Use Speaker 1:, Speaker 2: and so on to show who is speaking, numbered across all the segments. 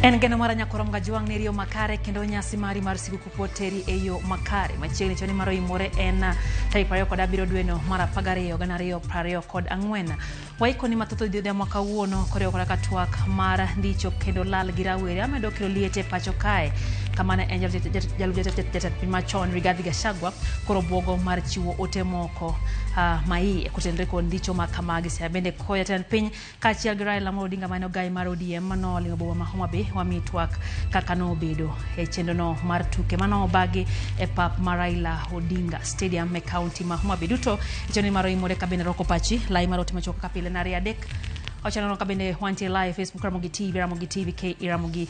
Speaker 1: En geno mara nyakorom gajuang ni Rio Makare kendo nyasi mari mar siku kupoteri eyo Makare machiegni choni maro imore en tarik 20 kod 7 dweno mar 12 gana 2024 waiko ni mathoth dhide mwaka wuono koreo kod katwak mar ndicho kendo lal gi rawere amedo kelo liete pacho kae kamane en jalup piny machon Rigathi Gachagua koro buogo mar chiwo ote moko mai kutendre kod ndicho makamagi sia bende koya ten piny kaachiel gi Raila Amolo Odinga mane ogai mar ODM mano lingo boma ma Homa Bay wamitwak kaka no bedo e chendo no mar tuke mano bagi e pap mar Raila Odinga Stadium me county ma Homa Bay duto ichoni maro imore kabene roko pachi lai maro timachoka kapile na riadek ochano no kabene wanti live Facebook Ramogi TV K Ramogi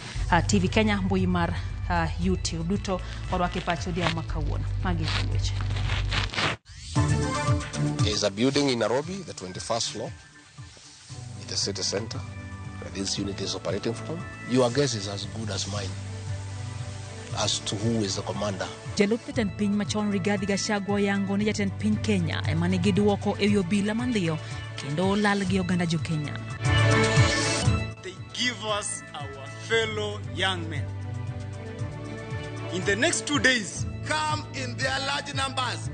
Speaker 1: TV Kenya mbui mar YouTube duto warwake pacho dia makawuono magi weche.
Speaker 2: Is a building in Nairobi, the 21st floor, in the city center, where this unit is operating from. Your guess is as good as mine as to who is the commander.
Speaker 1: Jalup jatend piny machon Rigathi Gachagua yango ni jatend piny Kenya emane giduoko e obila mandhiyo kendo lal gi oganda jo Kenya.
Speaker 3: They give us our fellow young men. In the next 2 days,
Speaker 4: come in their large numbers.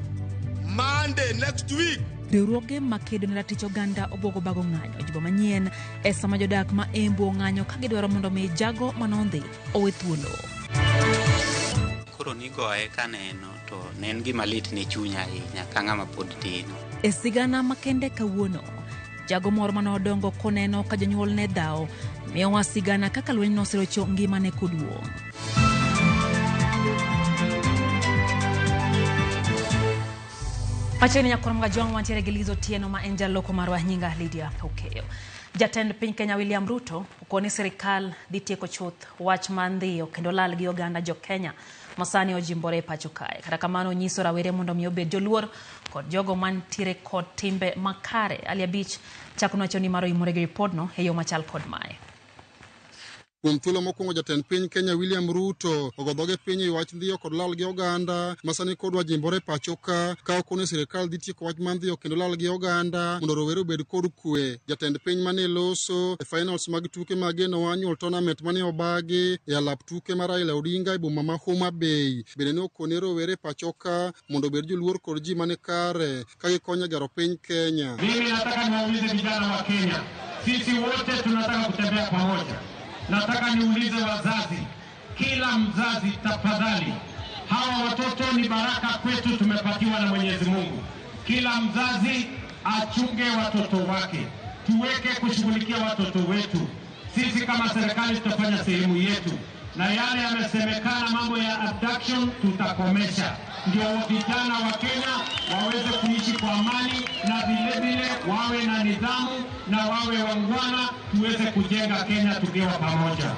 Speaker 4: Monday next week.
Speaker 1: Riwruoge makedo ne ratich oganda obogo bago ng'anyo jibo manyien e sama jodak ma Embu ng'anyo ka gidwaro mondo mi jago manondhi owe thuolo.
Speaker 5: Koro nigoe kaneno to ne en gima lit ne chunya ahinya ka ng'ama pod tin.
Speaker 1: E sigana makende kawuono jago moro mane odongo koneno ka jonyuol ne dhaw miyowa sigana kaka lweny noserocho ngimane koduong'. Macheni nyakorom gajuang wantiere gilizo tieno ma enja loko marwa nyinga Lydia Okeyo. Jatend piny Kenya William Ruto ukoni serikal dhi tieko chuth wach mandhiyo kendo lal gi oganda jo Kenya masani ojimbore pacho kae. Kata kamano nyiso rawere mondo mi obed joluor kod jogo mantiere kod timbe makare. Ali Abich chakuno choni maro imore gi report no eyo machal kod mae.
Speaker 6: Kuom thuolo mokwongo jatend piny Kenya William Ruto ogodhoge piny e wach ndhiyo kod lal gi oganda masani kodwa jimbore pacho ka okone sirikal dhi tieko wach mandhiyo kendo lal gi oganda mondo rowere obed kod kwe. Jatend piny mane loso e finals mag tuke mag annual tournament mane obagi e alap tuke mar Raila Odinga e boma ma Homa Bay bende ne okone rowere pacho ka mondo obed joluor kod ji mane kare ka gikonyo gero piny Kenya.
Speaker 7: Mimi nataka niwaulize vijana wa Kenya, sisi wote tunataka kutembea pamoja. Nataka niulize wazazi, kila mzazi tafadhali, hawa watoto ni baraka kwetu tumepatiwa na Mwenyezi Mungu. Kila mzazi achunge watoto wake, tuweke kushughulikia watoto wetu. Sisi kama serikali tutafanya sehemu yetu, na yale yamesemekana mambo ya abduction tutakomesha. Ndio vijana wa Kenya waweze kuishi kwa amani na vile wawe na nidhamu na wawe wangwana, tuweze kujenga Kenya tukiwa pamoja.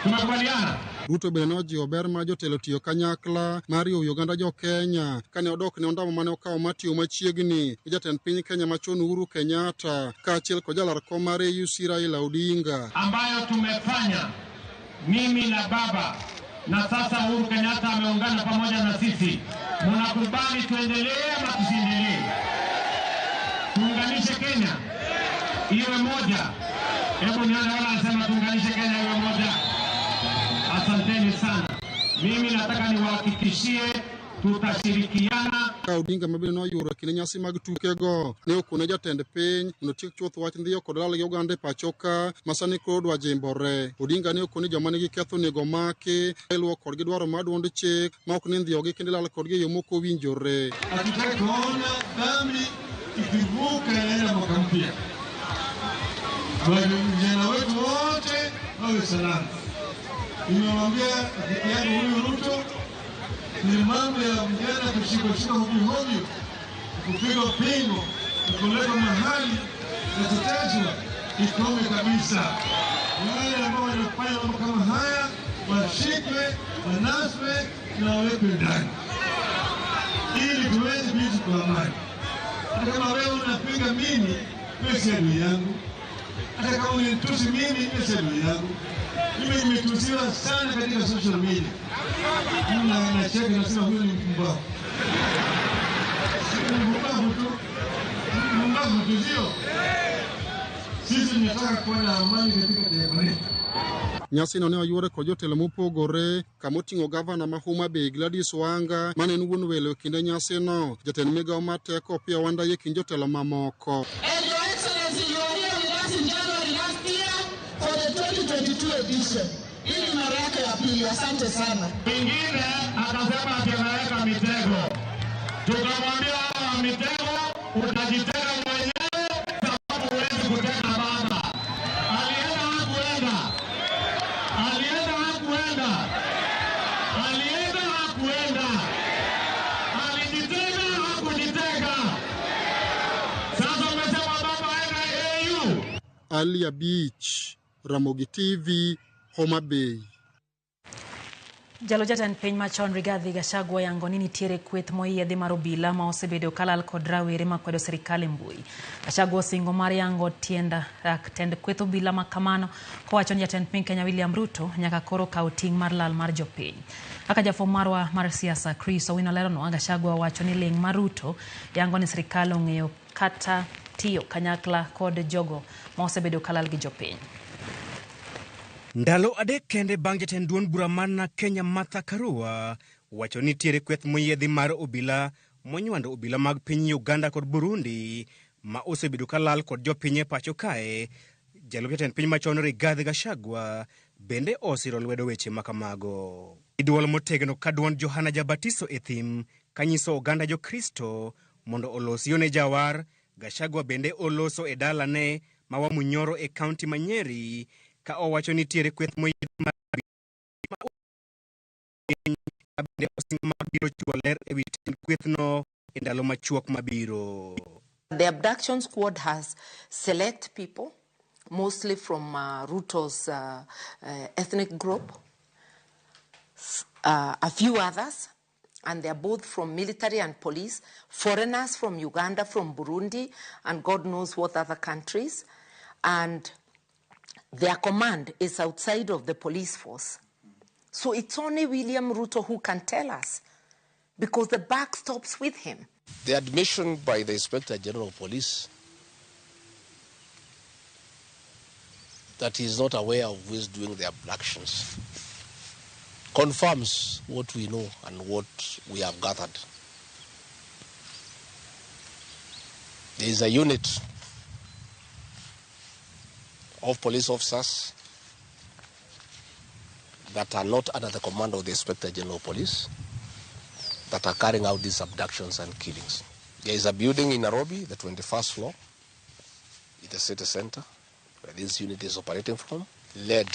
Speaker 7: Tumekubaliana?
Speaker 6: Ruto bende nojiwo ber ma jotelo tiyo kanyakla mar riwo Uganda jo Kenya kane odok ne ondamo mane okawo matiyo machiegni gi jatend piny Kenya machon Uhuru Kenyatta kaachiel kod jalar kom mar AUC Raila Odinga.
Speaker 7: Ambayo tumefanya mimi na baba na sasa Uhuru Kenyatta ameungana pamoja na sisi. Mnakubali tuendelee ama tusiendelee? Tuunganishe Kenya iwe moja. Hebu nione wala anasema tuunganishe Kenya iwe moja. Asanteni sana. Mimi nataka niwahakikishie tutashirikiana.
Speaker 6: Odinga mabende noyuro kine nyasi mag tukego ne okone jatend piny mondo tiek chuth wach ndhiyo kod lal gi oganda pacho ka masani kodwa jimbore. Odinga ne okone joma nigi ketho nego maki iluwo kod dwaro mar duond chik ma ok ni ndhiyogi kendo lal kodgi yo moko winjore.
Speaker 8: Hatutaki kuona dhambi ikivuka inaenda mwaka mpya. Vijana wetu wote wawe salama. Nimemwambia rafiki yangu huyu Ruto ni mambo ya vijana kushika hovyo, kupigwa pingo, kupelekwa mahali na kutajwa ikome kabisa. Wale ambao wanafanya mambo kama haya washikwe, wanaswe na wawekwe ndani ili tuweze kuishi kwa amani. Hata kama wewe unapiga mimi, wewe si adui yangu. Hata kama unitusi mimi, wewe si adui yangu. Mimi nimetusiwa sana katika social media. Mimi nacheka nasema huyu ni mpumbavu. Mpumbavu tu sio. Sisi tunataka kuwa na amani katika taifa letu.
Speaker 6: Nyasi no ne oyuore kod jotelo mopogore kamoting'o gavana ma Homa Bay Gladys Wanga mane en wuon welo kinde nyasi no, jatend migawo mar teko Opiyo Wandayi kod jotelo mamoko.
Speaker 9: And Your Excellency, you are here with us in January last year for the 2022 edition. Hii ni mara yake ya pili. Asante sana.
Speaker 7: Mwingine akasema ati anaweka mitego. Tukamwambia hawa mitego utajitega mwenyewe sababu huwezi kutega baba. Alienda hakuenda. Alijitega hakujitega. Sasa umesema baba aenda AU.
Speaker 6: Alia Beach, Ramogi TV, Homa Bay.
Speaker 1: Jalo jatend piny machon Rigathi Gachagua yango ni nitiere kweth moyiedhi mar obila ma osebedo kalal kod rawere makwedo sirikal e mbui. Gachagua osingo mar yango tend kweth obila ma kamano kowacho ni jatend piny Kenya William Ruto nyaka koro kaw ting' mar lal mar jopiny. Aka jafwambo marwa mar siasa Chris Owino lerono, Gachagua wacho ni ling' mar Ruto yango ni sirikal ong'eyo kata tiyo kanyakla kod jogo ma osebedo kalal gi jopiny.
Speaker 10: Ndalo adek kende bang' jatend duond bura mar Kenya Martha Karua wacho ni tiere kweth moyiedhi mar obila monywando obila mag piny Uganda kod Burundi ma osebedo kalal kod jopiny e pacho kae. Jalup jatend piny machon Rigathi Gachagua bende osiro lwedo weche makamago. Iduol motegno ka duond Johana Jabatiso e thim kanyiso oganda jo Kristo mondo olos yone jawar. Gachagua bende oloso e dalane ma Wamunyoro e kaunti ma Nyeri ka owacho ni tiere kweth moyiedhi mar bende osingo mabiro chuo ler e wi tend kwethno e ndalo machuok mabiro.
Speaker 11: The abduction squad has select people, mostly from Ruto's ethnic group, a few others, and they're both from military and police, foreigners from Uganda, from Burundi, and God knows what other countries. And their command is outside of the police force. So it's only William Ruto who can tell us, because the buck stops with him.
Speaker 2: The admission by the Inspector General of Police that he is not aware of who is doing the abductions confirms what we know and what we have gathered. There is a unit of police officers that are not under the command of the Inspector General of Police that are carrying out these abductions and killings. There is a building in Nairobi, the 21st floor, in the city center, where this unit is operating from, led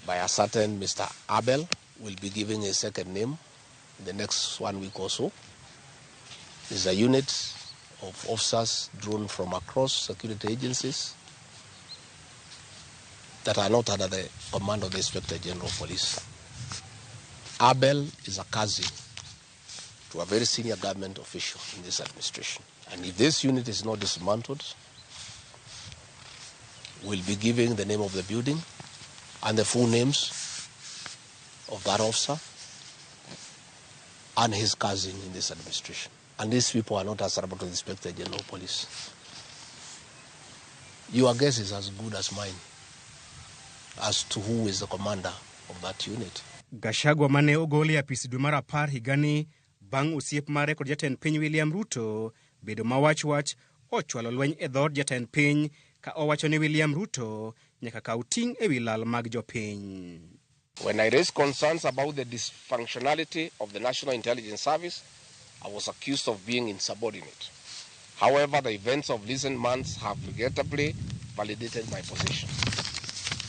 Speaker 2: by a certain Mr. Abel. Will be giving a second name in the next 1 week or so. There's a unit of officers drawn from across security agencies that are not under the command of the Inspector General of Police. Abel is a cousin to a very senior government official in this administration. And if this unit is not dismantled, we'll be giving the name of the building and the full names of that officer and his cousin in this administration. And these people are not answerable to the Inspector General of Police. Your guess is as good as mine as to who is the commander of that unit.
Speaker 10: Gachagua mane ogoli apisi dwe mar 10 higani bang' osiep mare kod jatend piny William Ruto bedo mawach ochwalo lweny e dhod jatend piny ka owacho ni William Ruto nyaka kaw ting' e wi lal mag jopiny.
Speaker 2: When I raised concerns about the dysfunctionality of the National Intelligence Service, I was accused of being insubordinate. However, the events of recent months have regrettably validated my position.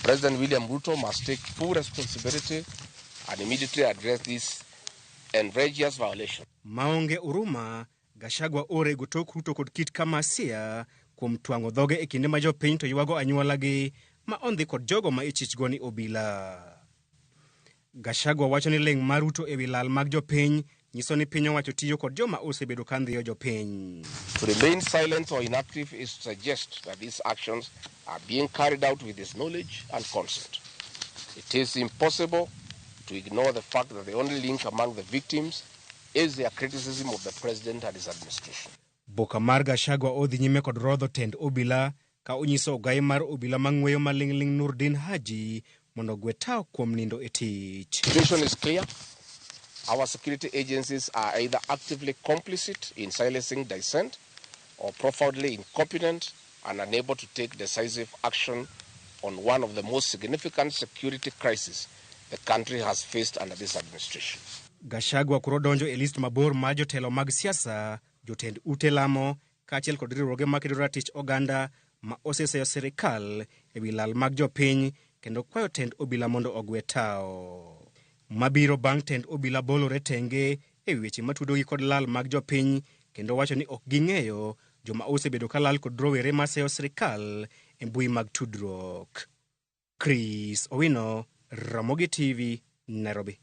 Speaker 2: President William Ruto must take full responsibility and immediately address this egregious violation.
Speaker 10: Maonge uruma, Gachagua ore gotok Ruto kod kit kamasia kuom twango dhoge e kinde ma jopiny to ywago anyuolagi ma ondhi kod jogo ma ichichgo ni obila. Gachagua wacho ni ling' mar Ruto e wi lal mag jopiny nyiso ni piny owacho tiyo kod joma osebedo ka ndhiyo jopiny.
Speaker 2: To remain silent or inactive is to suggest that these actions are being carried out with his knowledge and consent. It is impossible to ignore the fact that the only link among the victims is their criticism of the president and his administration.
Speaker 10: Boka mar Gachagua odhi nyime kod rodho tend obila ka onyiso ogai mar obila mang'weyo maling'ling Nurdin Haji mondo gwe tao kuom nindo e tich.
Speaker 2: The situation is clear. Our security agencies are either actively complicit in silencing dissent or profoundly incompetent and unable to take decisive action on one of the most significant security crises the country has faced under this administration.
Speaker 10: Gachagua kuro donjo e list mabor ma jotelo mag siasa, jotend ute lamo, kaachiel kod riwruoge makedo ratich oganda ma oseseyo sirikal e wi lal mag jopiny kendo kwayo tend obila mondo ogwe tao. Mabiro bang' tend obila bolore tenge e weche matudogi kod lal mag jopiny kendo wacho ni ok ging'eyo joma osebedo ka lal kod rowere maseyo sirikal e mbui mag tudruok. Chris Owino, Ramogi TV, Nairobi.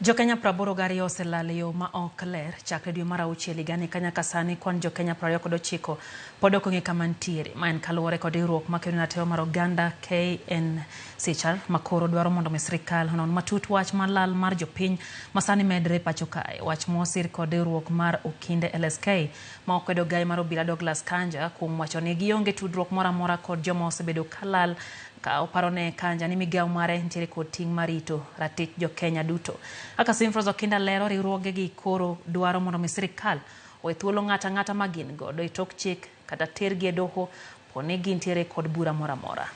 Speaker 1: Jo-Kenya 82 oselal e yo ma ok ler chakre dwe mar auchiel higani ka nyaka sani kwan Jo-Kenya 29 pod ok ong'e kama ntiere, ma en kaluwore kod riwruok makedo ratiro mar oganda KNCHR makoro dwaro mondo sirikal onon matut wach mar lal mar jopiny masani medre pacho kae. Wach mosir kod riwruok mar Okinde LSK ma okwedo gai mar obila Douglas Kanja kuom wacho ni gionge tudruok moro amora kod joma osebedo ka lal, ka oparone Kanja ni migawo mare nitiere kod ting' marito ratich Jo-Kenya duto. Kaka Simfros Okinda lero, riwruoge gi koro dwaro mondo sirikal owe thuolo ng'ata ma gin godo e tok chik kata tergi e doho poni gintiere kod bura moro amora.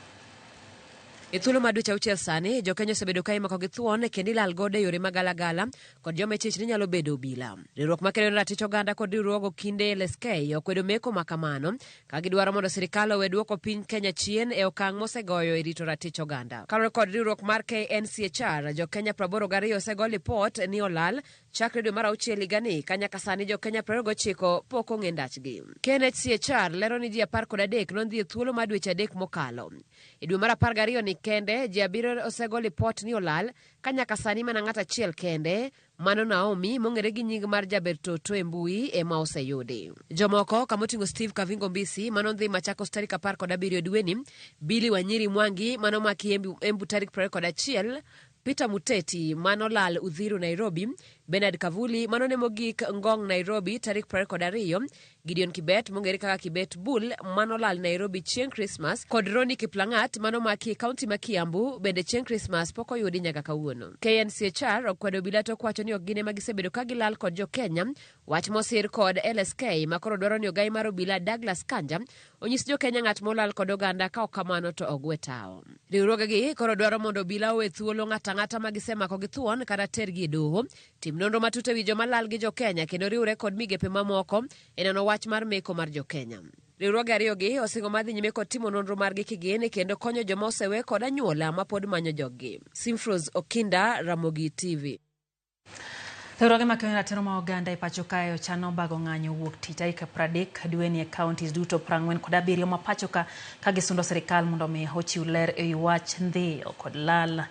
Speaker 12: E thuolo mar dweche auchiel sani, Jo-Kenya osebedo ka imako gi thuon kendo ilal godo e yore magalagala kod joma chich ni nyalo bedo obila. Riwruok makedo ratich oganda kod riwruog Okinde LSK okwedo meko makamano ka gidwaro mondo sirikal owe duoko piny Kenya chien e okang' mosegoyo e rito ratich oganda. Kaluwore kod riwruok mar KNCHR, Jo-Kenya 82 osego lipot ni olal chakre dwe mar auchiel higani ka nyaka sani Jo-Kenya 29 pok ong'e ndachgi. KNCHR lero ni ji 13 nondhi e thuolo mar dweche 3 mokalo. E dwe mar 12 ni kende, ji 7 osego lipot ni olal ka nyaka sani mana ng'at achiel kende, mano Naomi mong'ere gi nying mar Jaber Toto e mbui ema oseyudi. Jomoko kamoting'o Steve Kavingo Mbisi manondhi Machakos tarik 17 dweni, Billy Wanyiri Mwangi manomaki Embu tarik 21, Peter Muteti manolal Uthiru Nairobi, Bernard Kavuli manone mogik Ngong Nairobi tarik 22, Gideon Kibet mong'ere kaka Kibet Bull manolal Nairobi chieng' Christmas, kod Roni Kiplangat manomaki kaunti ma Kiambu bende chieng' Christmas pok oyudi nyaka kawuono. KNCHR okwedo obila to kwacho ni ok gine magisebedo ka gilal kod Jo-Kenya, wach mosir kod LSK makoro dwaro ni ogai mar obila Douglas Kanja onyis Jo-Kenya ng'at molal kod oganda ka ok kamano to ogwe tao. Riwruogegi koro dwaro mondo obila owe thuolo ng'ata magisemako gi thuon kata tergi e doho, tim nonro matut ewi joma lal gi Jo-Kenya kendo riwre kod migepe mamoko e neno wach mar meko mar Jo-Kenya. Riwruoge ariyogi osingo madhi nyime kod timo nonro margi kigeni kendo konyo joma osewe kod anyuola ma pod manyo joggi. Simfros Okinda, Ramogi TV.
Speaker 1: Riwruoge makedo ratiro ma oganda e pacho kae ochano bago ng'anyo wuok tich tarik 30 dweni e counties duto 47 ma pacho ka gisundo sirikal mondo mi ochiw ler e wach ndhiyo kod lal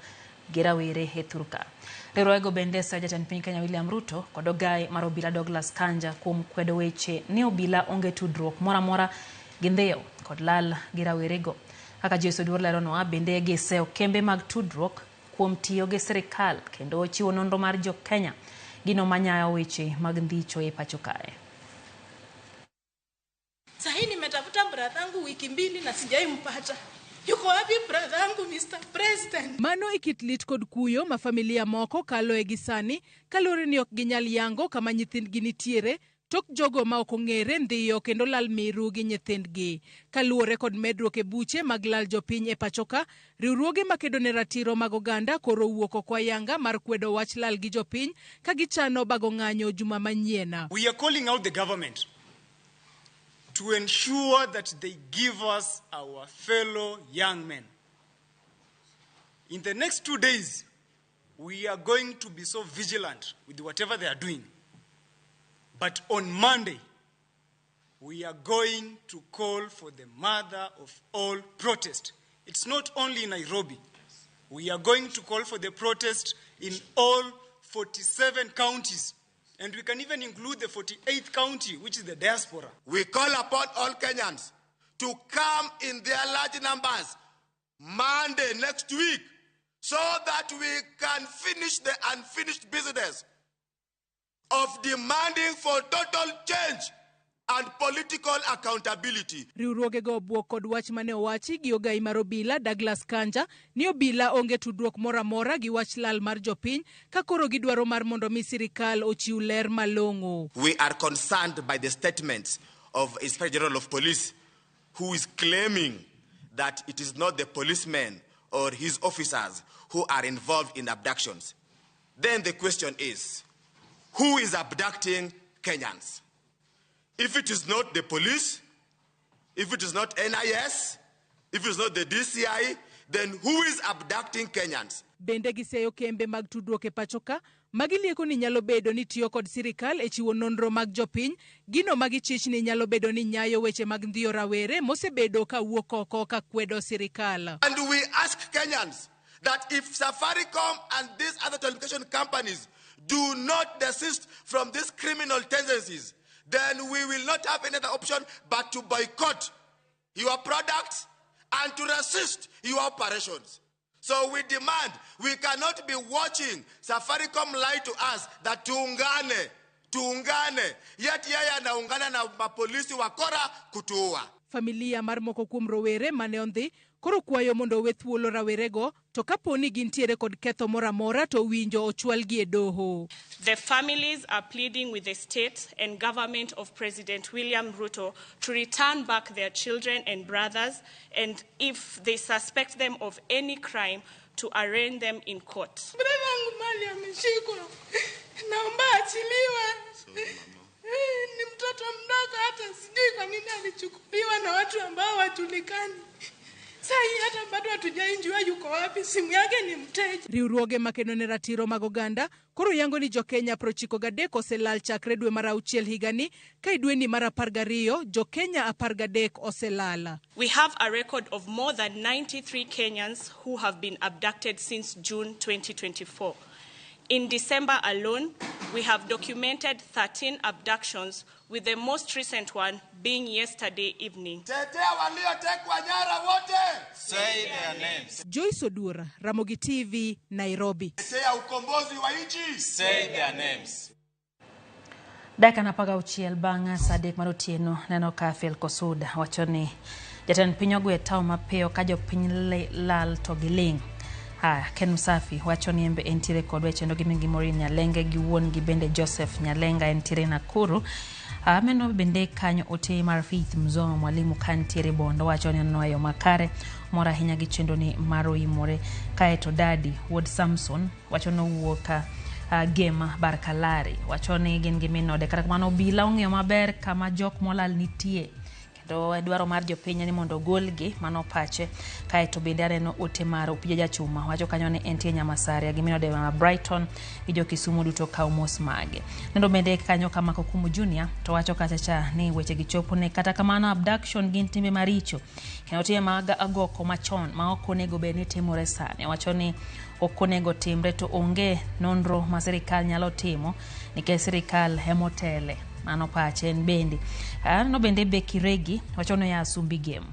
Speaker 1: gi rawere e thurka. Riwruogego bende sa jatend piny Kenya William Ruto kod ogai mar obila Douglas Kanja kuom kwedo weche ni obila onge tudruok moro amora gi ndhiyo kod lal gi rawerego. Kaka Joyce Oduor lerono, bende giseyo kembe mag tudruok kuom tiyo gi sirikal kendo chiwo nonro mar Jo-Kenya gino manyayo weche mag ndhicho e pacho kae.
Speaker 13: Sahi nimetafuta brother yangu wiki 2 na sijaimpata. Yuko wapi brother yangu Mr. President?
Speaker 14: Mano ikitlit kod kuyo ma familia moko kalo e gisani kalore ni ok ginyal yango kama nyithindgi nitiere tok jogo ma ok ong'ere ndhiyo kendo lal miru gi nyithindgi. Kaluore kod medruok e buche mag lal jopiny e pachoka, riwruoge makedo ne ratiro mag oganda koro wuok oko ayanga mar kwedo wach lal gi jopiny ka gichano bago ng'anyo juma manyiena.
Speaker 3: We are calling out the government to ensure that they give us our fellow young men. In the next 2 days, we are going to be so vigilant with whatever they are doing. But on Monday, we are going to call for the mother of all protest. It's not only in Nairobi. We are going to call for the protest in all 47 counties. And we can even include the 48th county, which is the diaspora.
Speaker 4: We call upon all Kenyans to come in their large numbers Monday next week so that we can finish the unfinished business of demanding for total change and political accountability.
Speaker 14: Riwruoge go buok kod wach mane owachi gi ogai mar obila Douglas Kanja ni obila onge tudruok mora mora gi wach lal mar jopiny ka koro gidwaro mar mondo mi sirikal ochiw ler malong'o.
Speaker 4: We are concerned by the statements of Inspector General of Police, who is claiming that it is not the policemen or his officers who are involved in abductions. Then the question is, who is abducting Kenyans? If it is not the police, if it is not NIS, if it is not the DCI, then who is abducting Kenyans?
Speaker 14: Bende giseyo kembe mag tudruok e pachoka magilieko ni nyalo bedo ni tiyo kod sirikal e chiwo nonro mag jopiny, gino magichich ni nyalo bedo ni nyayo weche mag ndhiyo rawere mosebedo ka wuok oko ka kwedo sirikal.
Speaker 4: And we ask Kenyans that if Safaricom and these other telecommunication companies do not desist from these criminal tendencies, then we will not have any other option but to boycott your products and to resist your operations. So we demand, we cannot be watching Safaricom lie to us that tuungane, yet yeye anaungana na mapolisi wakora kutuua.
Speaker 14: Familia mar moko kuom rowere mane ondhi koro kwayo mondo we thuolo rawerego to kaponi gintiere kod ketho mora mora to winjo ochwalgi e doho.
Speaker 15: The families are pleading with the state and government of President William Ruto to return back their children and brothers, and if they suspect them of any crime, to arraign them in court.
Speaker 13: Brother mali ameshikwa. Naomba achiliwe. Ni mtoto mdogo, hata sijui kwa nini alichukuliwa na watu ambao hawajulikani. Sasa hata bado hatujainjua yuko wapi, simu yake ni mteja.
Speaker 14: Riwruoge makeno ne ratiro mag oganda koro yango ni Jo-Kenya 93 oselal chakre dwe mar auchiel higani ka dwe ni mar 12 Jo-Kenya 13 oselala.
Speaker 15: We have a record of more than 93 Kenyans who have been abducted since June 2024. In December alone, we have documented 13 abductions, with the most recent one being yesterday evening.
Speaker 4: Say their names.
Speaker 14: Joyce Odura, Ramogi TV, Nairobi.
Speaker 4: Say their names.
Speaker 1: Dakika napaga uchiel bang' saa 3 mar otieno neno ka Phil Kosuda wacho ni jatend piny ogwe tao mapiyo ka jopiny lal to giling'. Ken Msafi wacho ni embe entiere kod wechendo gi mingi Morin Nyalenge gi wuon gi bende Joseph Nyalenga entiere Nakuru. Meno bende kanyo ote mar Faith Mzomo mwalimu kantiere Bondo wacho ni noyo makare mora hinya gi chendo ni maro imore kaeto dadi Wood Samson wacho no wuoka Gema Barkalari wacho ni gin gi minode kata mano bila ong'eyo maber kama jok molal nitie kendo dwaro mar jopiny ni mondo golgi mano pache kaeto bende aneno ote mar Opija Jachuma wacho kanyo ni entie Nyamasaria gi minode ma Brighton gi jo Kisumu duto kaw mos mage. Nendo bende kanyo kama Kokumu Junior to wacho kacha ni weche gichopo ne kata kamano abduction gin timbe maricho kendo tie mag agoko machon ma ok onego bed ni timore sani. Wacho ni ok onego timre to onge nonro ma sirikal nyalo timo nikech sirikal hemotele mano pache en bende. No bende Becky Regi wacho no ya Sumbi Game.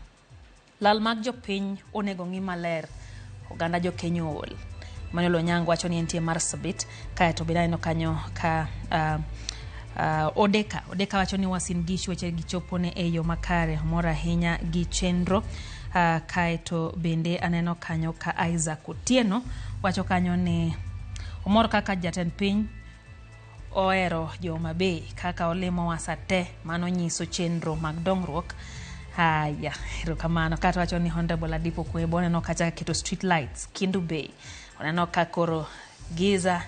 Speaker 1: Lal mag jopiny onego ng'i maler oganda Jo-Kenya ol. Manolo Nyango wacho ni entie Marsabit kaeto bende no kanyo ka Odeka wacho ni Uasin Gishu weche gichopo ne e yo makare mora hinya gi chenro. Kaeto bende aneno kanyo ka Isaac Otieno wacho kanyo ni omor kaka jatend piny oero Joma Bay kaka olemo wasate mano nyiso chenro mag dongruok. Haya, erokamano. Kata wacho ni Honorable Adipo Kwebo neno kacha keto street lights Kindu Bay. Oneno kakoro giza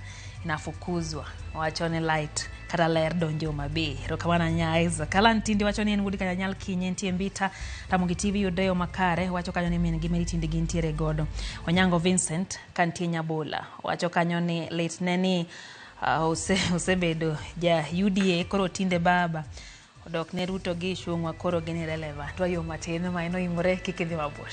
Speaker 1: inafukuzwa. Wacho ni light kata ler donjo Joma Bay. Erokamano nyaiza. Kala ntindi wacho ni en Wudi Kanyanyal Kinye ntie Mbita Ramogi TV yudeyo makare wacho kanyo ni min gimeri tindi gintiere godo. Onyango Vincent kantie Nyabola wacho kanyo ni late neni usebedo ja UDA koro tinde baba odok ne Ruto gi Shungwa koro gini relevant to yo matin ma ino imore kikidhi mabor.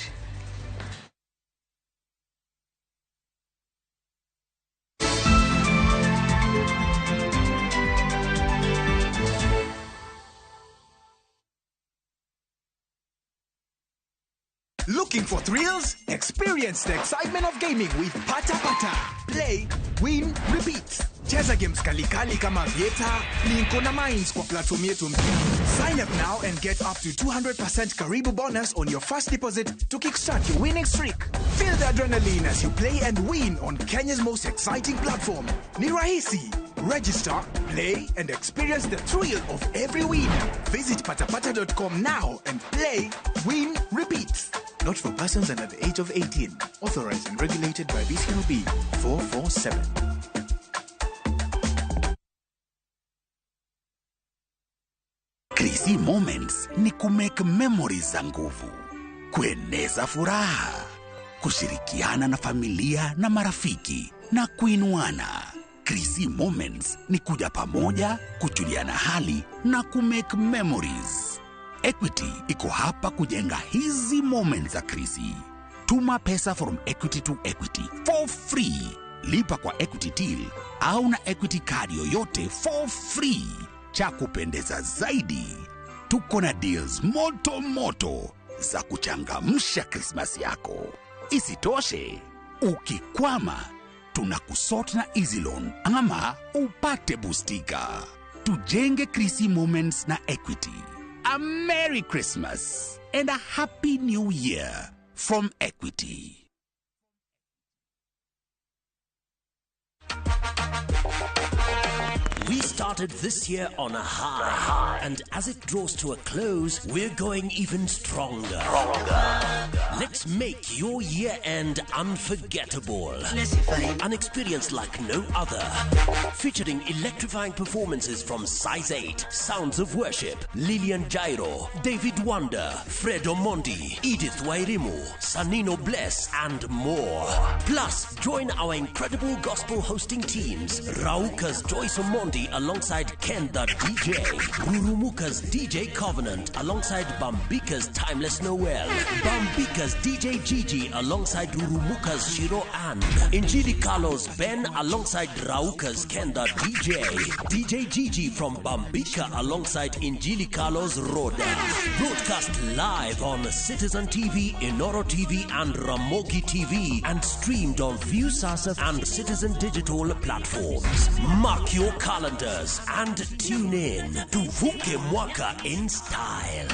Speaker 16: Looking for thrills? Experience the excitement of gaming with Pata Pata. Play, win, repeat. Cheza games kali kama Vieta, Linko na Mines kwa platform yetu mpya. Sign up now and get up to 200% Karibu bonus on your first deposit to kickstart your winning streak. Feel the adrenaline as you play and win on Kenya's most exciting platform. Ni rahisi. Register, play, and experience the thrill of every win. Visit patapata.com now and play, win, repeat. Not for persons under the age of 18. Authorized and regulated by BCLB 447.
Speaker 17: Crazy Moments ni kumake memories za nguvu, kueneza furaha, kushirikiana na familia na marafiki na kuinuana. Crazy Moments ni kuja pamoja, kujuliana hali na kumake memories. Equity iko hapa kujenga hizi moments za Crazy. Tuma pesa from Equity to Equity for free. Lipa kwa Equity Till au na Equity card yoyote for free. Cha kupendeza zaidi, tuko na deals moto za kuchangamsha Christmas yako. Isitoshe, ukikwama, tunakusort na Easy Loan ama upate boostika. Tujenge Crazy Moments na Equity. A Merry Christmas and a Happy New Year from Equity.
Speaker 18: We started this year on a high, and as it draws to a close, we're going even stronger. Let's make your year-end unforgettable. An experience like no other. Featuring electrifying performances from Size 8, Sounds of Worship, Lillian Jairo, David Wonder, Fred Omondi, Edith Wairimu, Sanino Bless, and more. Plus, join our incredible gospel hosting teams, Rauka's Joyce Omondi alongside Ken the DJ, Rurumuka's DJ Covenant alongside Bambika's Timeless Noel, Bambika's DJ Gigi alongside Rurumuka's Shiro Ann, Injili Carlos Ben alongside Rauka's Ken the DJ, DJ Gigi from Bambika alongside Injili Carlos Roda. Broadcast live on Citizen TV, Inoro TV and Ramogi TV, and streamed on Viusasa and Citizen Digital platforms. Mark your calendars and tune in to Vuke Mwaka in style.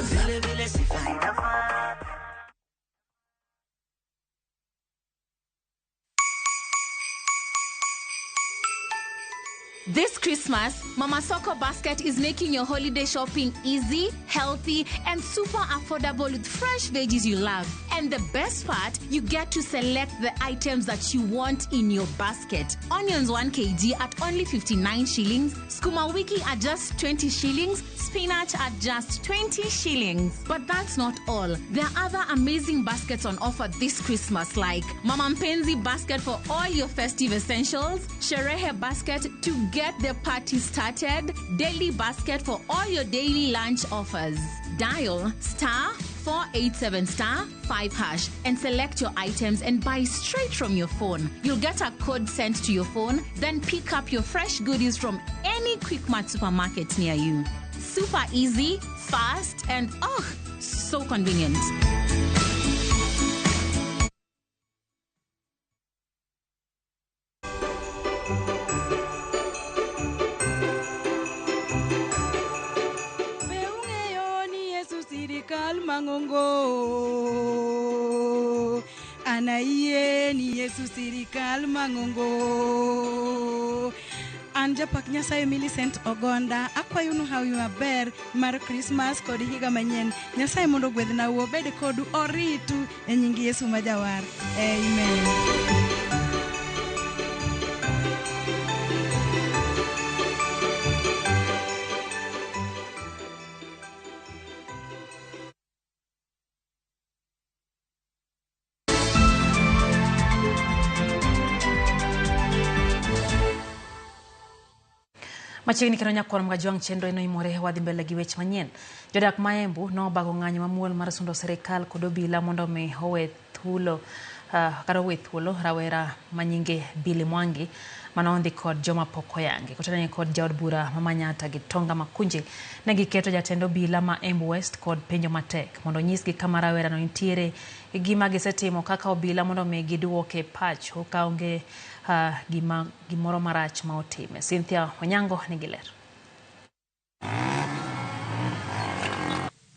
Speaker 19: This Christmas, Mama Soko Basket is making your holiday shopping easy, healthy, and super affordable with fresh veggies you love. And the best part, you get to select the items that you want in your basket. Onions 1 kg at only 59 shillings, Skuma Wiki at just 20 shillings, spinach at just 20 shillings. But that's not all. There are other amazing baskets on offer this Christmas, like Mama Mpenzi basket for all your festive essentials, Sherehe basket to get the party started, daily basket for all your daily lunch offers. Dial *487*5# and select your items and buy straight from your phone. You'll get a code sent to your phone, then pick up your fresh goodies from any Quickmart supermarket near you. Super easy, fast, and so convenient.
Speaker 20: Mangongo Anaiye ni Yesu sirikal mangongo Anja pak Nyasaye Millicent Ogonda akwayunu how you are bear mar Christmas kodi higa manyen Nyasaye mondo gwedhna uo bede kodu oritu e nying Yesu majawar. Amen.
Speaker 1: Machiegni kendo nyakor mga jwang chenro ino imore wadhi mbele gi wech manyien. Jodak Maembu no bago ng'anyo mamuol mar sundo serikal kod obila mondo mi owe thuolo karo wethuolo rawera manyinge Billy Mwangi manondi kod Joma Pokoyangi kotane kod jaod bura mamanyata gi Tonga Makunji negi keto jatendo obila ma Embu West kod penjo matek mondo nyisgi kama rawera no nitiere gima gisetimo kaka obila mondo me giduoke pacho kaonge gimoro marach ma otime. Cynthia Onyango nigi ler.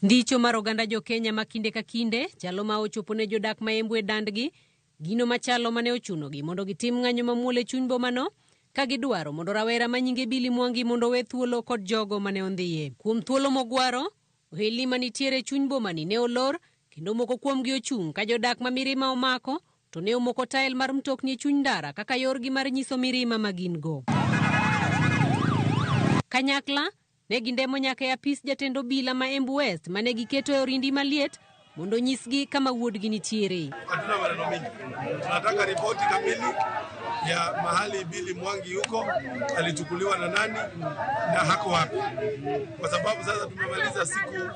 Speaker 21: Ndicho mar oganda jo Kenya makinde ka kinde chalo ma ochopo ne jodak ma Embu e dandgi gino machalo mane ochunogi mondo gitim ng'anyo mamuol e chuny bomano ka gidwaro mondo rawera manyinge Billy Mwangi mondo we thuolo kod jogo mane ondhiye. Kuom thuolo mogwaro ohelni manitiere chuny bomani ne olor kendo moko kuomgi ochung' ka jodak ma mirima omako to ne omoko tael mar mtokni e chuny ndara kaka yorgi mar nyiso mirima magin go. Kanyakla ne gindemo nyaka e apis jatendo obila ma Embu West mane giketo e orindi maliet mondo nyisgi kama wuodgi nitiere.
Speaker 22: Hatuna maneno mengi. Tunataka ripoti kamili ya mahali Billy Mwangi yuko, alichukuliwa na nani na hako wapi. Kwa sababu sasa tumemaliza siku 5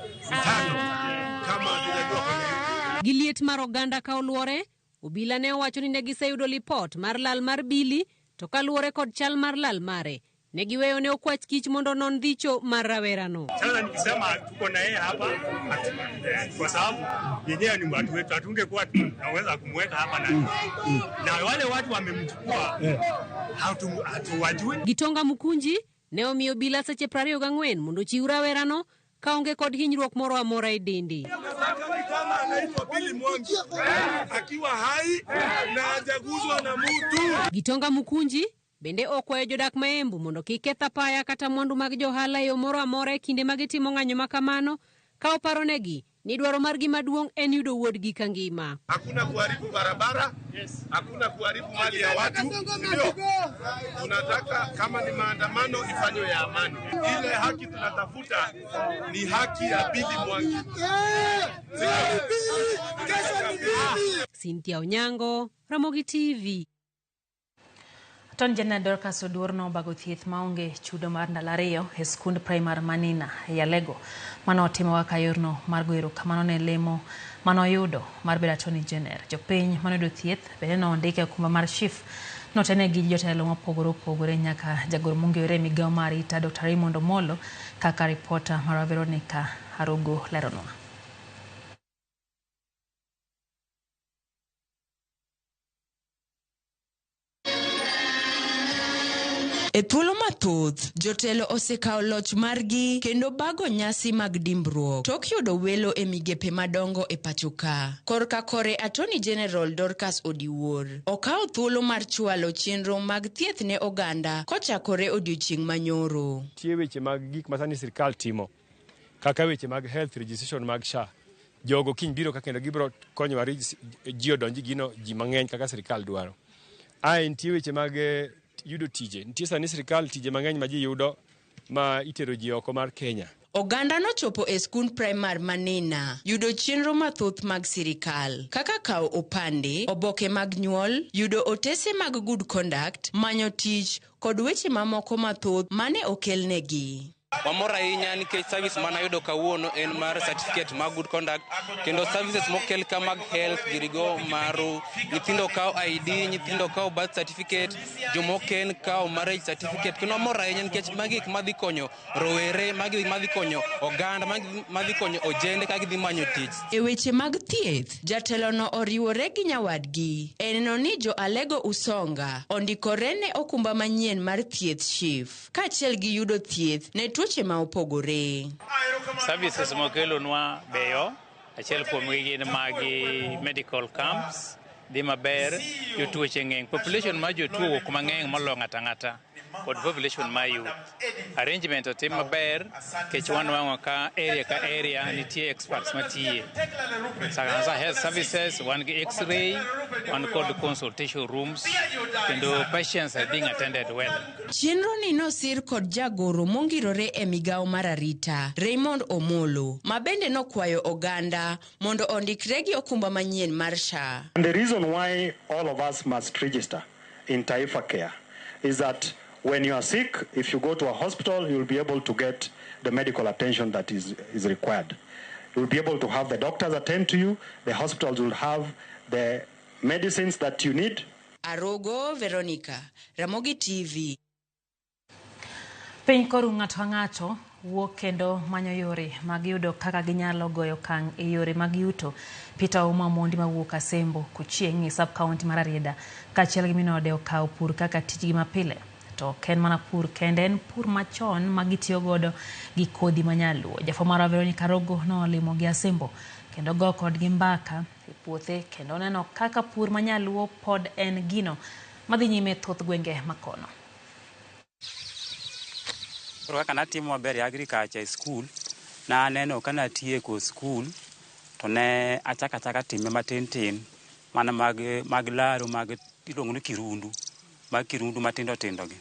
Speaker 22: kama tunajua kwa
Speaker 21: Giliet mar oganda ka oluore, obila ne owacho ni ne giseyudo lipot mar lal mar Billy to kaluore kod chal mar lal mare. Ne giweyo ne okwach kich mondo non dhicho mar rawera no.
Speaker 23: Sasa nikisema tuko na yeye hapa kwa sababu yenyewe ni watu wetu, hatungekuwa tunaweza kumweka hapa na wale watu wamemchukua hatuwajui.
Speaker 21: Gitonga Mukunji ne omiyo obila seche 24 mondo chiw rawera no kaonge kod hinyruok moro amora e dendi.
Speaker 22: Kama anaitwa Billy Mwangi akiwa hai na hajaguzwa na mtu.
Speaker 21: Gitonga Mukunji bende okwayo jodak ma Embu mondo kik ketha paya kata mwandu mag johala e yo moro amora e kinde magitimo ng'anyo makamano ka oparonegi ni dwaro margi maduong' en yudo wuodgi ka ngima.
Speaker 22: Hakuna kuharibu barabara, hakuna kuharibu mali ya watu. Ndio tunataka kama ni maandamano ifanywe ya amani. Ile haki tunatafuta ni haki ya Billy Mwangi.
Speaker 21: Cynthia Onyango, Ramogi TV.
Speaker 1: Attorney General Dorcas Oduorno bago thieth maonge chudo mar ndalario e skund primar Manina e Alego mano otimo kaka yorno mar goyo erokamano ne lemo manoyudo mar bedo Attorney General. Jopiny manoyudo thieth bende nondike e okumba mar Chief notene gi jotelo mopogore opogore nyaka jagoro mong'ere migawo mar arita Dr. Raymond Omolo kaka reporter mar Veronica Arugo leronwa.
Speaker 24: E thuolo mathoth, jotelo osekao loch margi kendo bago nyasi mag dimbruok. Tok yudo welo e migepe madongo e pachoka. Korka kore Attorney General Dorcas Odiwuor okao thuolo mar chwalo chenro mag thieth ne oganda kochakore odiochieng' manyoro.
Speaker 25: Tie weche mag gik masani sirkal timo, kaka weche mag health registration mag SHA. Jogo kiny biro kakendo gibiro konyo wa ji odonji gino ji mang'eny kaka sirkal dwaro. Nitie weche mag yudo tije. Nitie sani sirkal tije mang'eny ma ji yudo ma itero ji oko mar Kenya.
Speaker 24: Oganda nochopo e skund primar Manina yudo chenro mathoth mag sirikal kaka kao opande, oboke mag nyuol, yudo otese mag good conduct, manyo tich kod weche mamoko mathoth mane okelnegi.
Speaker 26: Wamor ahinya nikech service mana yudo kawuono en mar certificate mag good conduct kendo services mokel ka mag health girigo maru nyithindo kao ID, nyithindo kao birth certificate, jomoken kao marriage certificate. Kendo wamor ahinya nikech magi gik madhi konyo rowere, magi gik madhi konyo oganda, magi madhi konyo ojende ka gidhi manyo tich.
Speaker 24: E weche mag thieth, jatelo no oriwore gi nyawadgi. Eneno ni jo Alego Usonga ondikore ne okumba manyien mar thieth Chief kaachiel gi yudo thieth ne tuoche ma opogore.
Speaker 27: Services mokelo nwa beyo, achiel kuom gin magi medical camps, dhi maber, jotuoche ng'eny. Population ma jotuo wuok mang'eny molo ng'ata ng'ata kod population ma youth. Arrangement otim maber, kech wanwang'o ka area nitie experts matiye. Saka health services, wan gi x-ray, wan kod consultation rooms, kendo patients are being attended well.
Speaker 24: Chenro ni nosir kod jagoro mongirore e migawo mar arita, Raymond Omolo, ma bende nokwayo oganda mondo ondikre gi okumba manyien mar SHA.
Speaker 28: And the reason why all of us must register in Taifa Care is that when you are sick, if you go to a hospital, you will be able to get the medical attention that is required. You will be able to have the doctors attend to you. The hospitals will have the medicines that you need.
Speaker 24: Arogo Veronica, Ramogi TV.
Speaker 1: Piny koru ng'ato ng'ato wuok kendo manyo yore mag yudo kaka ginyalo goyo kang' e yore mag yuto. Peter Ouma Mondi mawuok Asembo Kochieng' e sub-county mar Rarieda kaachiel gi minode okawo pur kaka tijgi mapile. To ken mana pur kende, en pur machon ma gitiyo godo gi kodhi manyaluo. Jafo marwa Veronica Rogo nolimo gi Asembo kendo go kodgi mbaka e puothe kendo neno kaka pur manyaluo pod en gino madhi nyime thoth gwenge makono.
Speaker 2: Kaka natimo maber agriculture e skul, na aneno ka natieko skul to ne achaka time matin mana mag laro mag iluongo ni kirundu, mag kirundu matindo gi.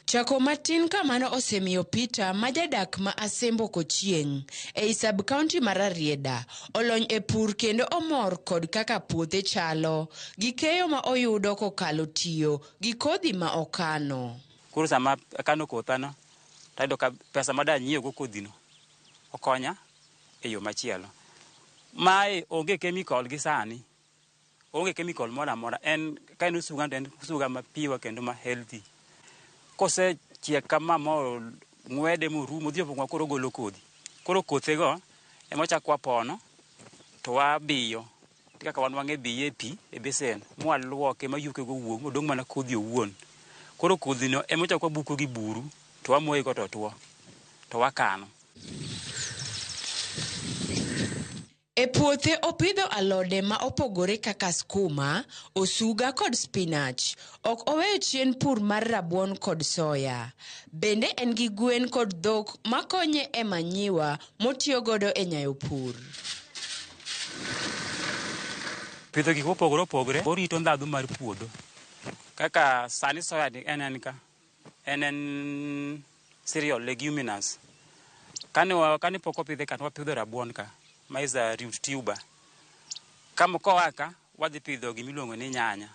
Speaker 24: Chako matin kamano osemiyo Peter majadak ma Asembo Kochieng' ei sub-county mar Rarieda olony e pur kendo omor kod kaka puothe chalo gi keyo ma oyudo kokalo tiyo gi kodhi ma okano.
Speaker 2: Koro sama akano kothano tayudo ka pesa ma danyiewo go kodhino okonya e yo machielo. Mae onge chemical gi sani, onge chemical mora mora, en ka en suga to en suga ma piwa kendo ma healthy. Kose chiek kama mo ng'wede morumo dhi opong'o koro golo kodhi. Koro kothego ema chakwa pono to wabiyo kaka wan wang'e biye e pi e besen mwaluoke mayuke go wuog modong' mana kodhi owuon. Koro kodhino ema chakwa buko gi buru to wamoye go to tuo to wakano.
Speaker 24: E puothe opidho alode ma opogore kaka skuma, osuga kod spinach. Ok oweyo chien pur mar rabuon kod soya. Bende en gi gwen kod dhok makonye e manyiwa motiyo godo e nyayo pur.
Speaker 2: Pidho gik opogore orito ndhadhu mar puodho. Kaka sani soya en cereal leguminous. Kane pok opidhe kata wapidho rabuon ka, ma is a root tuber. Kama kowaka wadhi pidho gimiluongo ni nyanya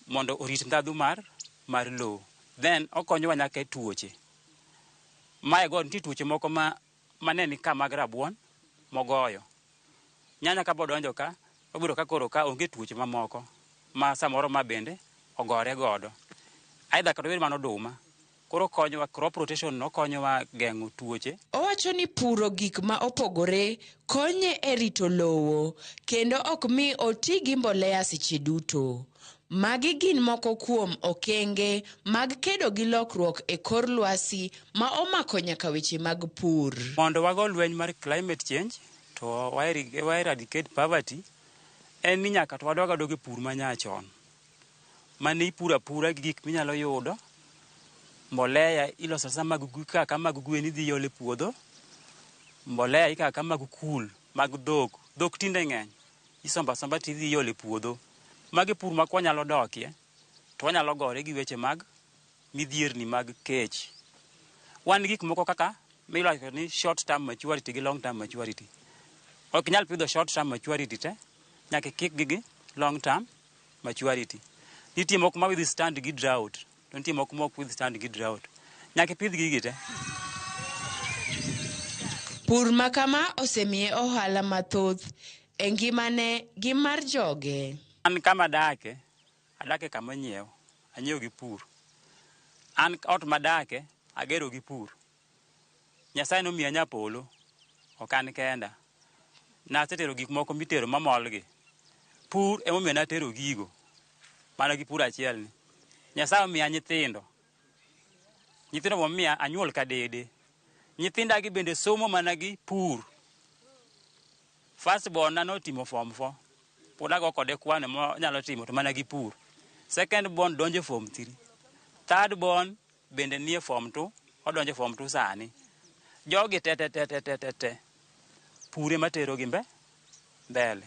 Speaker 2: mondo orit ndhadhu mar lowo. Then okonyowa nyaka e tuoche. Mae go nitie tuoche moko mane ni ka mag rabuon mogoyo. Nyanya ka bodonjo ka, wabiro ka koro ka onge tuoche mamoko ma samoro ma bende ogore godo. Aidha kata mana oduma. Koro konyowa, crop rotation no konyowa geng'o tuoche.
Speaker 24: Owacho ni puro gik ma opogore konye e rito lowo kendo ok mi oti gi mbolea seche duto. Magi gin moko kuom okenge mag kedo gi lokruok e kor lwasi ma omako nyaka weche mag pur.
Speaker 2: Mondo wago lweny mar climate change to wa eradicate poverty, en ni nyaka to wadog e pur manyachon. Mane ipura pura gi gik minyalo yudo. Mbolea iloso sama kaka mag gwen idhi yole puodho. Mbolea ikaka mag kul, mag dhok tinde ng'eny. Isomba tidhi yole puodho. Magi pur ma kwanyalo dokie to wanyalo gore gi weche mag midhierni mag kech. Wan gik moko kaka miwacho ni short term maturity gi long term maturity. Ok nyal pidho short term maturity te, nyaka kik gi long term maturity. Nitie moko ma withstand gi drought. Nitie moko ma ok withstand gi drought. Nyaka pidh gigi te.
Speaker 24: Pur makama osemiye ohala mathoth e ngimane gi mar joge.
Speaker 2: An kama adake kama nyiewo. Anyiewo gi pur. An ot madake agero gi pur. Nyasaye nomiya nyapolo. Ok an kenda. Nasetero gik moko mitero mamolgi. Pur emomiyo natero gigo. Mana gi pur achiel ni. Nyasaye omiya nyithindo. Nyithindo momiya anyuol ka dede. Nyithinda gi bende somo mana gi pur. First born na notimo form 4. Pod ago kode kwano monyalo timo to mana gi pur. Second born donjo form 3. Third born bende nie form 2. Odonjo form 2 sani. Jogi te. Pure matero gi mbele.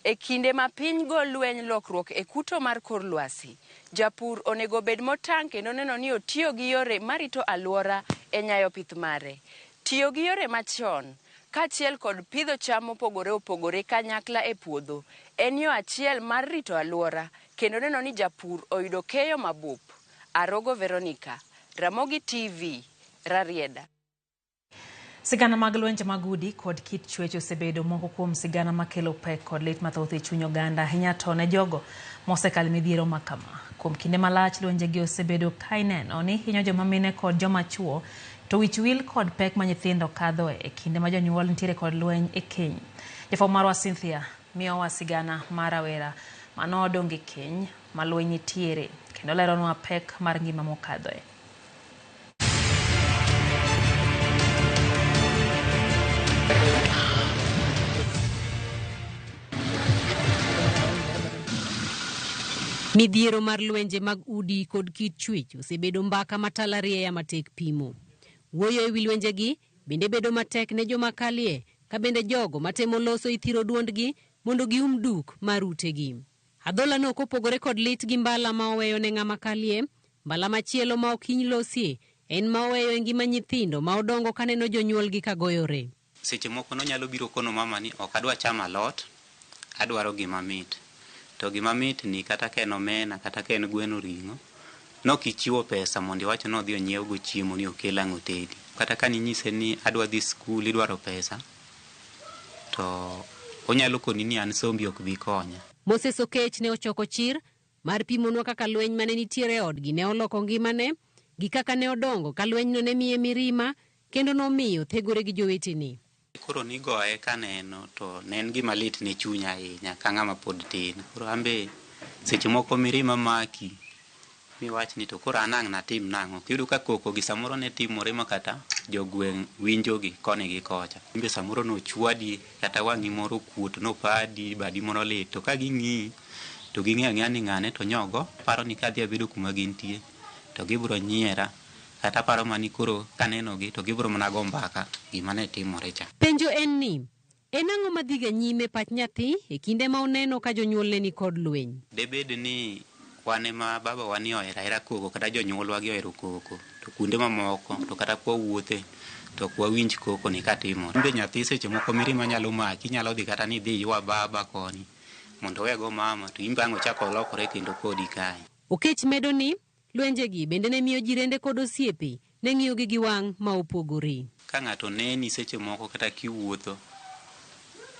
Speaker 24: E kinde ma piny go lweny lokruok e kuto mar kor lwasi, japur onego bed motang' kendo neno ni otiyo gi yore marito alwora e nyayo pith mare. Tiyo gi yore machon, kaachiel kod pidho cham mopogore opogore kanyakla e puodho, en yo achiel mar rito alwora kendo neno ni japur oyudo keyo mabup. Arogo Veronica, Ramogi TV, Rarieda.
Speaker 1: Sigana mag lwenje mag udi kod kit chwech osebedo moko kuom sigana makelo pek kod lit mathoth e chuny oganda ahinya to ne jogo mosekalo midhiero makama. Kuom kinde malach lwenjegi osebedo ka ineno ni hinyo joma mine kod joma chuo to wich wil kod pek ma nyithindo kadho e kinde ma jonyuol nitiere kod lweny e keny. Jafwambo marwa Cynthia miyowa sigana mar rawera manodong' e keny ma lweny nitiere kendo leronwa pek mar ngima mokadhoe.
Speaker 21: Midhiero mar lwenje mag udi kod kit chwech osebedo mbaka matalariya matek pimo. Wuoyo e wi lwenjegi bende bedo matek ne joma kalie, ka bende jogo matemo loso ithiro duondgi mondo gium duk mar utegi. Adhola no kopogore kod lit gi mbala ma oweyo ne ng'ama kalie, mbala machielo ma okiny losie en ma oweyo e ngima nyithindo ma odongo kaneno jonyuolgi kagoyore.
Speaker 5: Seche moko no nyalo biro kono mama ni ok adwa chamo alot, adwaro gima mit. To gima mit ni kata ka en omena kata ka en gweno ring'o, nokichiwo pesa mondo iwach no dhi onyiew go chiemo ni okel ang'o tedi. Kata ka ninyise ni adwa dhi skul idwaro pesa, to onyalo koni ni an sombi ok bi konya.
Speaker 21: Moses Okech ne ochoko chir mar pimonwa kaka lweny mane nitiere odgi ne oloko ngimane gi kaka ne odongo ka lweny no ne miye mirima kendo nomiyo thegore gi jowetene.
Speaker 5: Koro nigoye kaneno to ne en gima lit ne chunya ahinya ka ng'ama pod tin. Koro ambe seche moko mirima maki miwach ni to koro anang' natim nang'o. Kiyudo ka koko gi samoro ne timore ma kata jogweng' winjogi koni gi kocha. Imbe samoro no chwadi kata wang'i moro kuot no padi badi moro lit. To ka ging'i to ging'e ang'eya ni ng'ane to nyogo paro ni kadhi abedo kuma gintie to gibro nyiera. Kata paro mani koro kaneno gi to gibro mana go mbaka gima ne timore cha.
Speaker 21: Penjo en ni, en ang'o madhiga nyime pach nyathi e kinde ma oneno ka jonyuolne ni kod lweny?
Speaker 5: Debed ni wane ma baba wani ohera koko kata jonyuolwa gi ohero koko. To kuonde mamoko to kata kwa wuothe to kwa winj koko ni katimore. Imbe nyathi seche moko mirima nyalo maki, nyalo dhi kata ni dhi ywa baba koni mondo wego mama to imbe ang'o chako lokore kendo kodi kae.
Speaker 21: Okech medo ni lwenjegi bende ne miyo jirende kod osiepe ne ng'iyogi gi wang' ma opogore.
Speaker 5: Ka ng'ato neni seche moko kata kiwuotho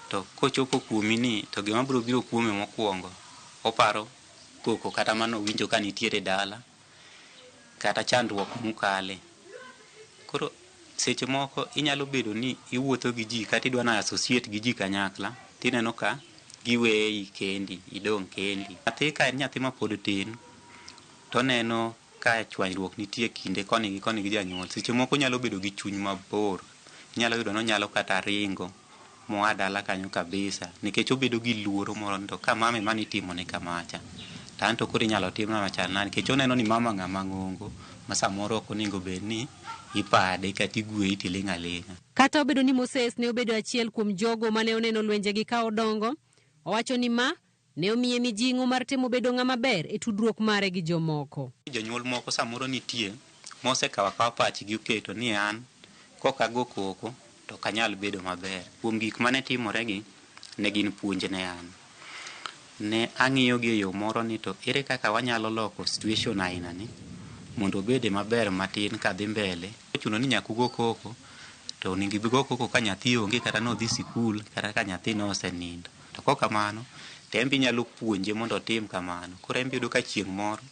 Speaker 5: to kochopo kuomi ni to gima biro biro kuome mokwongo oparo koko kata mano winjo ka nitiere dala kata chandruok mukale. Koro seche moko inyalo bedo ni iwuotho gi ji kata idwa na associate gi ji kanyakla tineno ka giweyi kendi idong' kendi. Nyathi ka en nyathi ma pod tin to neno ka chwanyruok nitie kinde koni gi janyuol. Seche moko nyalo bedo gi chuny mabor. Nyalo yudo no nyalo kata ringo moa dala kanyo kabisa nikech obedo gi luoro moro to ka mama mani timo ne kamacha. Tanto koro inyalo tim na machal nani nikech oneno ni mama ng'ama ng'ongo ma samoro ok onego bed ni ipade kata igweyi tiling' aling'a.
Speaker 21: Kata obedo ni Moses ne obedo achiel kuom jogo mane oneno lwenjegi ka odongo, owacho ni ma ne omiye mijing'o mar temo bedo ng'ama ber e tudruok mare gi jomoko.
Speaker 5: Jonyuol moko samoro nitie mosekawa kawa pachgi oketo ni an kokago koko to kanyal bedo maber. Kuom gik mane timore gi ne gin puonj ne an. Ne ang'iyo gi e yo moro ni to ere kaka wanyalo loko situation aina ni mondo obede maber matin kadhi mbele. Chuno ni nyakugo koko to onego ibigo koko ka nyathi onge kata no dhi sikul kata ka nyathi no osenindo. To kok kamano tembi nyalo puonje mondo otim kamano. Koro embe yudo ka chieng' moro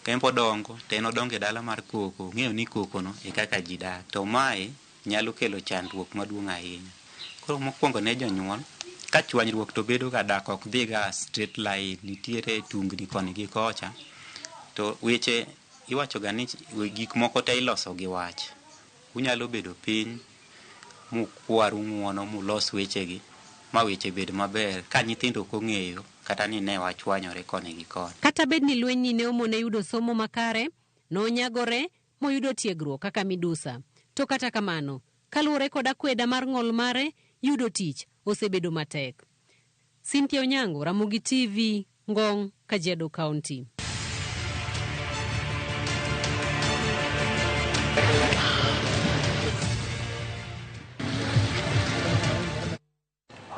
Speaker 5: kempo dongo to en odongo e dala mar koko, ng'eyo ni koko no e kaka ji dak. To mae nyalo kelo chandruok maduong' ahinya. Koro mokwongo ne jonyuol ka chwanyruok to bedo ga dak ok dhi ga straight line, nitiere tungni koni gi kocha. To weche iwacho ga ni gik moko te iloso gi wach. Unyalo bedo piny mukwaru ng'uono mulos weche gi ma weche bed maber ka nyithindo kong'eyo kata ni ne wachwanyore koni gi koni.
Speaker 21: Kata bed ni lweny ni ne omone yudo somo makare, nonyagore moyudo tiegruok kaka midusa. To kata kamano, kaluwore kod akweda mar ng'ol mare, yudo tich osebedo matek. Cynthia Onyango, Ramogi TV, Ngong, Kajiado County.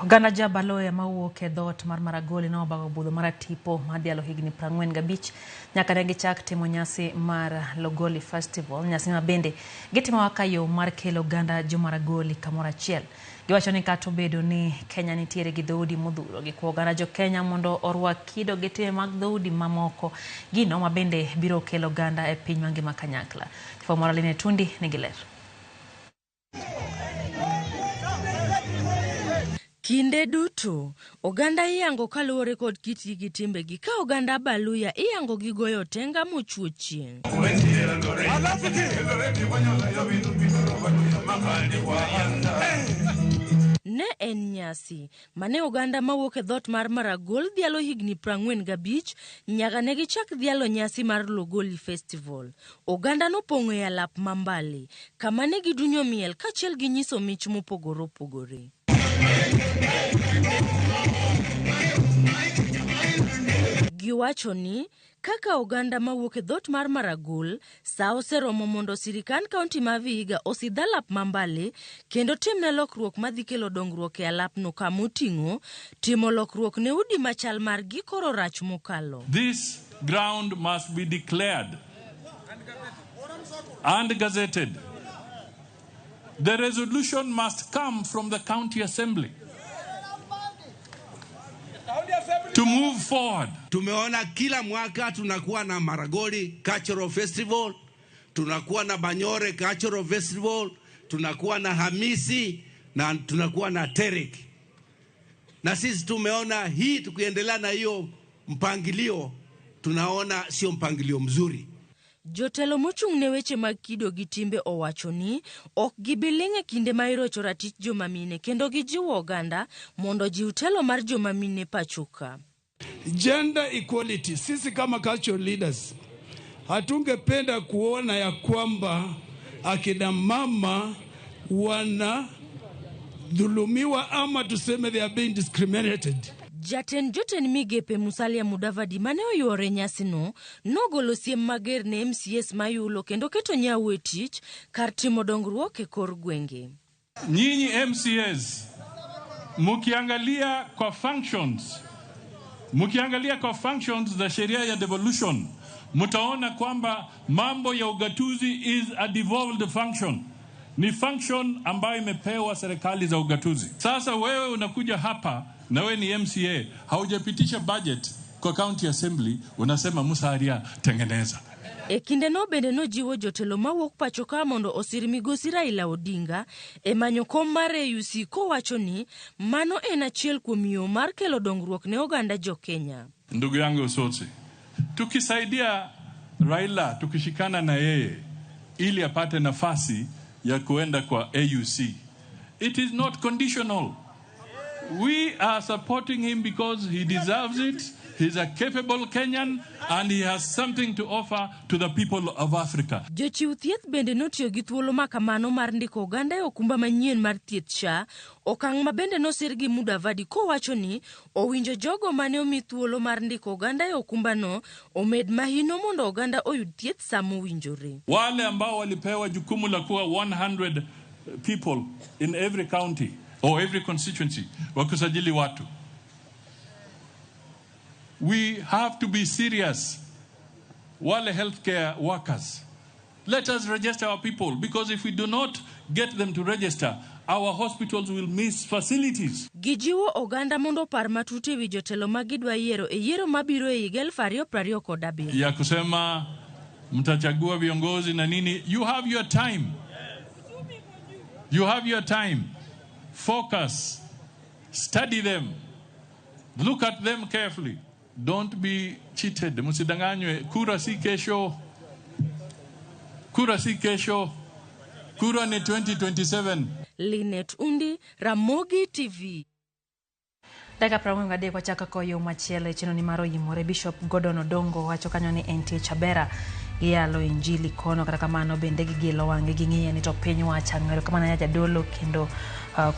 Speaker 1: Gana jabaloya mawuok e dhot mar Maragoli no bago budho mar tipo madhialo higni 45 nyaka ne gichak timo nyasi mar Logoli Festival, nyasi ma bende gitimo kaka yo mar kelo ganda jo Maragoli kamoro achiel. Giwacho ni kata obedo ni Kenya nitiere gi dhoudi modhuro gi kuo gana jo Kenya mondo orwak kido gi timbe mag dhoudi mamoko, gino ma bende biro kelo ganda e piny mangima kanyakla. Kifo moro Line Tundi nigi ler.
Speaker 3: Kinde duto, oganda iyango kaluwore kod kiti gi timbegi. Ka oganda Baluya iyango gi goyo tenga mochuo chieng'. Ne en nyasi mane oganda mawuok e dhot mar Maragol dhialo higni 45 nyaka ne gichak dhialo nyasi mar Logoli Festival. Oganda nopong'o e alap mambali kama ne gidunyo miel kachiel gi nyiso mich mopogore opogore. Giwacho ni kaka oganda mawuok e dhot mar Maragol sa oseromo mondo sirikan kaunti ma Vihiga osidh alap mambale kendo timne lokruok madhi kelo dongruok e alapno kama oting'o timo lokruok ne udi machal margi koro rach mokalo.
Speaker 6: This ground must be declared and gazetted. The resolution must come from the county assembly to move forward.
Speaker 7: Tumeona kila mwaka tunakuwa na Maragoli Cultural Festival, tunakuwa na Banyore Cultural Festival, tunakuwa na Hamisi na tunakuwa na Terik. Na sisi tumeona hii tukiendelea na hiyo mpangilio, tunaona sio mpangilio mzuri.
Speaker 3: Jotelo mochung' ne weche mag kido gi timbe owacho ni ok gibilinge kinde ma irocho ratich jomamine kendo gijiwo oganda mondo jiw telo mar jomamine pachuka.
Speaker 8: Gender equality, sisi kama cultural leaders hatungependa kuona ya kwamba akina mama wana dhulumiwa ama tuseme they are being discriminated.
Speaker 3: Joten migepe Musalia Mudavadi mane oyuore nyasi no nogolo siem mager ne MCS mayulo kendo keto nyawo e tich kar timo dongruok e kor gwenge.
Speaker 6: Nyinyi MCS mukiangalia kwa functions za sheria ya devolution, mutaona kwamba mambo ya ugatuzi is a devolved function. Ni function ambayo imepewa serikali za ugatuzi. Sasa wewe unakuja hapa na wewe ni MCA, haujapitisha budget kwa county assembly, unasema Musalia tengeneza.
Speaker 3: E kinde no bende no jiwo jotelo mawuok pachoka mondo osir migosi Raila Odinga e manyo kom mar AUC kowacho ni mano en achiel kuom yo mar kelo dongruok ne oganda jo Kenya.
Speaker 6: Ndugu yangu sote, tukisaidia Raila, tukishikana na yeye ili apate nafasi ya kuenda kwa AUC, it is not conditional. We are supporting him because he deserves it. He's a capable Kenyan and he has something to offer to the people of Africa.
Speaker 3: Jochiw thieth bende notiyo gi thuolo makamano mar ndiko oganda e okumba manyien mar thieth SHA, okang' ma bende nosir gi Mudavadi kowacho ni owinjo jogo mane omi thuolo mar ndiko oganda e okumba no omed mahino mondo oganda oyud thieth sama owinjore.
Speaker 6: Wale ambao walipewa jukumu la kuwa 100 people in every county or every constituency wakusajili watu. We have to be serious. Wale healthcare workers, let us register our people, because if we do not get them to register, our hospitals will miss facilities.
Speaker 3: Gijiwo oganda mondo par matute wi jotelo magidwa yiero e yiero mabiro e higa 2027.
Speaker 6: Ya kusema mtachagua viongozi na nini, you have your time. You have your time. Focus. Study them. Look at them carefully. Don't be cheated. Musidanganywe. Kura si kesho. Kura si kesho. Kura ni 2027.
Speaker 3: Linet Undi, Ramogi TV.
Speaker 1: Daga pramu ngade kwa chaka koyo machiele chino ni maro yimore Bishop Gordon Odongo wacho kanyo ni NT Chabera yalo injili kono kata kamano bende gigilo wange ging'iye ni to piny wacha ngero kama na jadolo kendo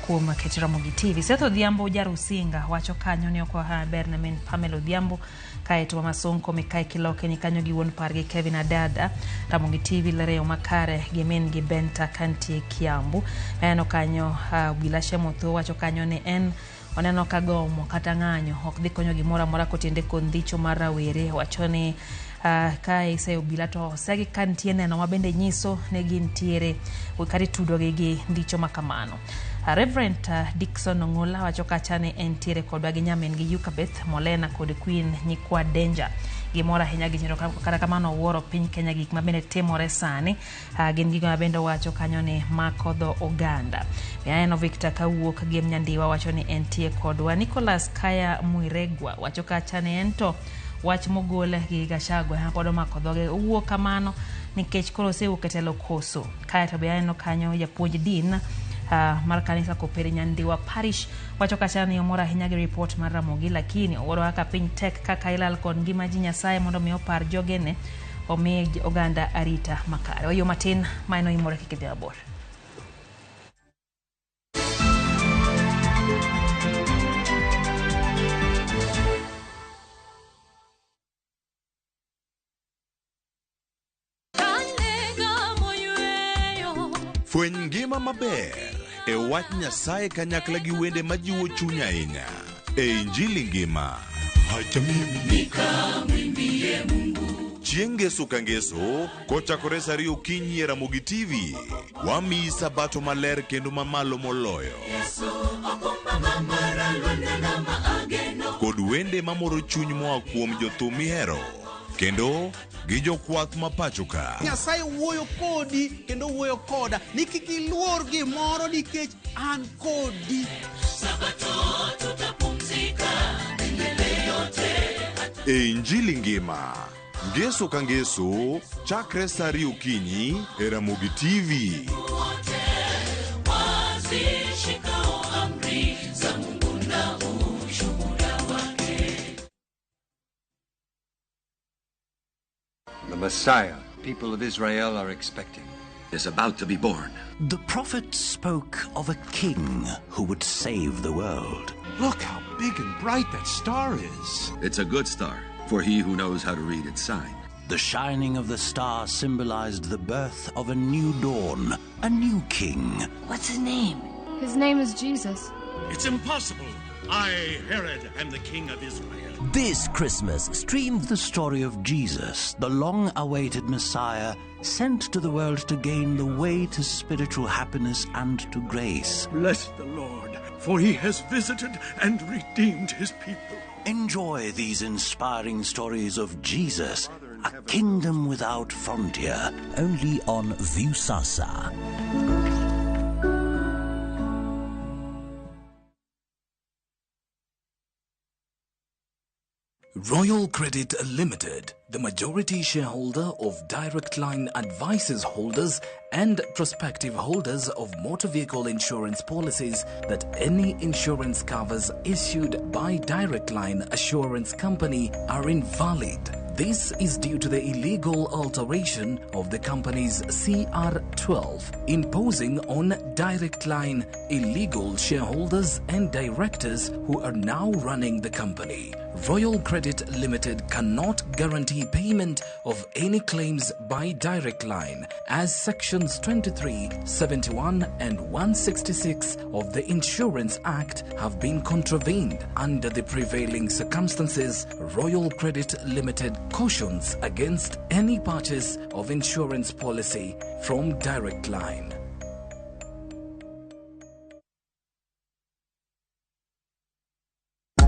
Speaker 1: kuom keto Ramogi TV. Setho Odhiambo Jarusinga wacho kanyo ni okwa haber na men Pamela Odhiambo kaeto Mama Sonko Mikae Kiloke ni kanyo gi won pargi Kevin Adada Ramogi TV Lereo Makare gemen gi Benta Kanti Kiambu eno kanyo Bilashe Motho wacho kanyo ni en oneno ka gomo kata ng'anyo ok dhi konyo gimoro amora kotende kondhicho mar rawere. Wachoni ka ise obila to segi ka nitie neno mabende nyiso ne gintiere kati tudogi gi ndicho makamano. Reverend Dickson Ong'ula wacho kacha ni entiere kodwa gi nyamin gi Yukabeth Molena kod Queen Nyikwa Danger. Gimora ahinya gichendo kata kamano wuoro piny Kenya gik mabende timore sani. Gin gigo mabende wacho kanyo ni makodho oganda. Yaeno Victor Kawuok gi Nyandiwa wacho ni entie kodwa. Nicholas Kaya Muiregwa wacho kacha ni ento wach mogole gi Gachagua pod omako dhoge owuok kamano nikech koro osewuok e telo koso. Kae to yaeno kanyo japuonj din mar kanisa Kopere Nyandiwa Parish wacho kacha ni omora ahinya gi report mar Ramogi, lakini owuoro kaka piny tek kaka ilal kod ngima ji Nyasaye mondo mi opar jogene omi oganda arita makare. Oyo matin maeno imore kikidhi abor.
Speaker 4: Fweny ngima maber e wach Nyasaye kanyakla gi wende majiwo chuny ahinya e Injili ngima. Hacha mimi nikamwimbie Mungu. Chieng' Ngeso ka Ngeso kochakore saa 2 okinyi e Ramogi TV wamiyi sabato maler kendo mamalo moloyo. Kod wende mamoro chuny moa kuom jothum mihero kendo gi jokwath mapacho ka.
Speaker 9: Nyasaye wuoyo kodi kendo wuoyo koda ni kik iluor gimoro nikech an kodi.
Speaker 4: Sabato tutapumzika milele yote. E Injili ngima Ngeso ka Ngeso chakre saa 2 okinyi e Ramogi TV.
Speaker 10: The Messiah, people of Israel are expecting, is about to be born.
Speaker 11: The prophet spoke of a king who would save the world.
Speaker 10: Look how big and bright that star is. It's a good star for he who knows how to read its sign.
Speaker 11: The shining of the star symbolized the birth of a new dawn, a new king.
Speaker 12: What's his name? His name is Jesus.
Speaker 13: It's impossible. I, Herod, am the king of Israel.
Speaker 11: This Christmas, stream the story of Jesus, the long-awaited Messiah, sent to the world to gain the way to spiritual happiness and to grace.
Speaker 13: Bless the Lord, for he has visited and redeemed his people.
Speaker 11: Enjoy these inspiring stories of Jesus, a kingdom without frontier, only on Viusasa.
Speaker 14: Royal Credit Limited, the majority shareholder of Direct Line, advises holders and prospective holders of motor vehicle insurance policies that any insurance covers issued by Direct Line Assurance Company are invalid. This is due to the illegal alteration of the company's CR12, imposing on Direct Line illegal shareholders and directors who are now running the company. Royal Credit Limited cannot guarantee payment of any claims by Direct Line, as Sections 23, 71 and 166 of the Insurance Act have been contravened. Under the prevailing circumstances, Royal Credit Limited cautions against any purchase of insurance policy from Direct Line.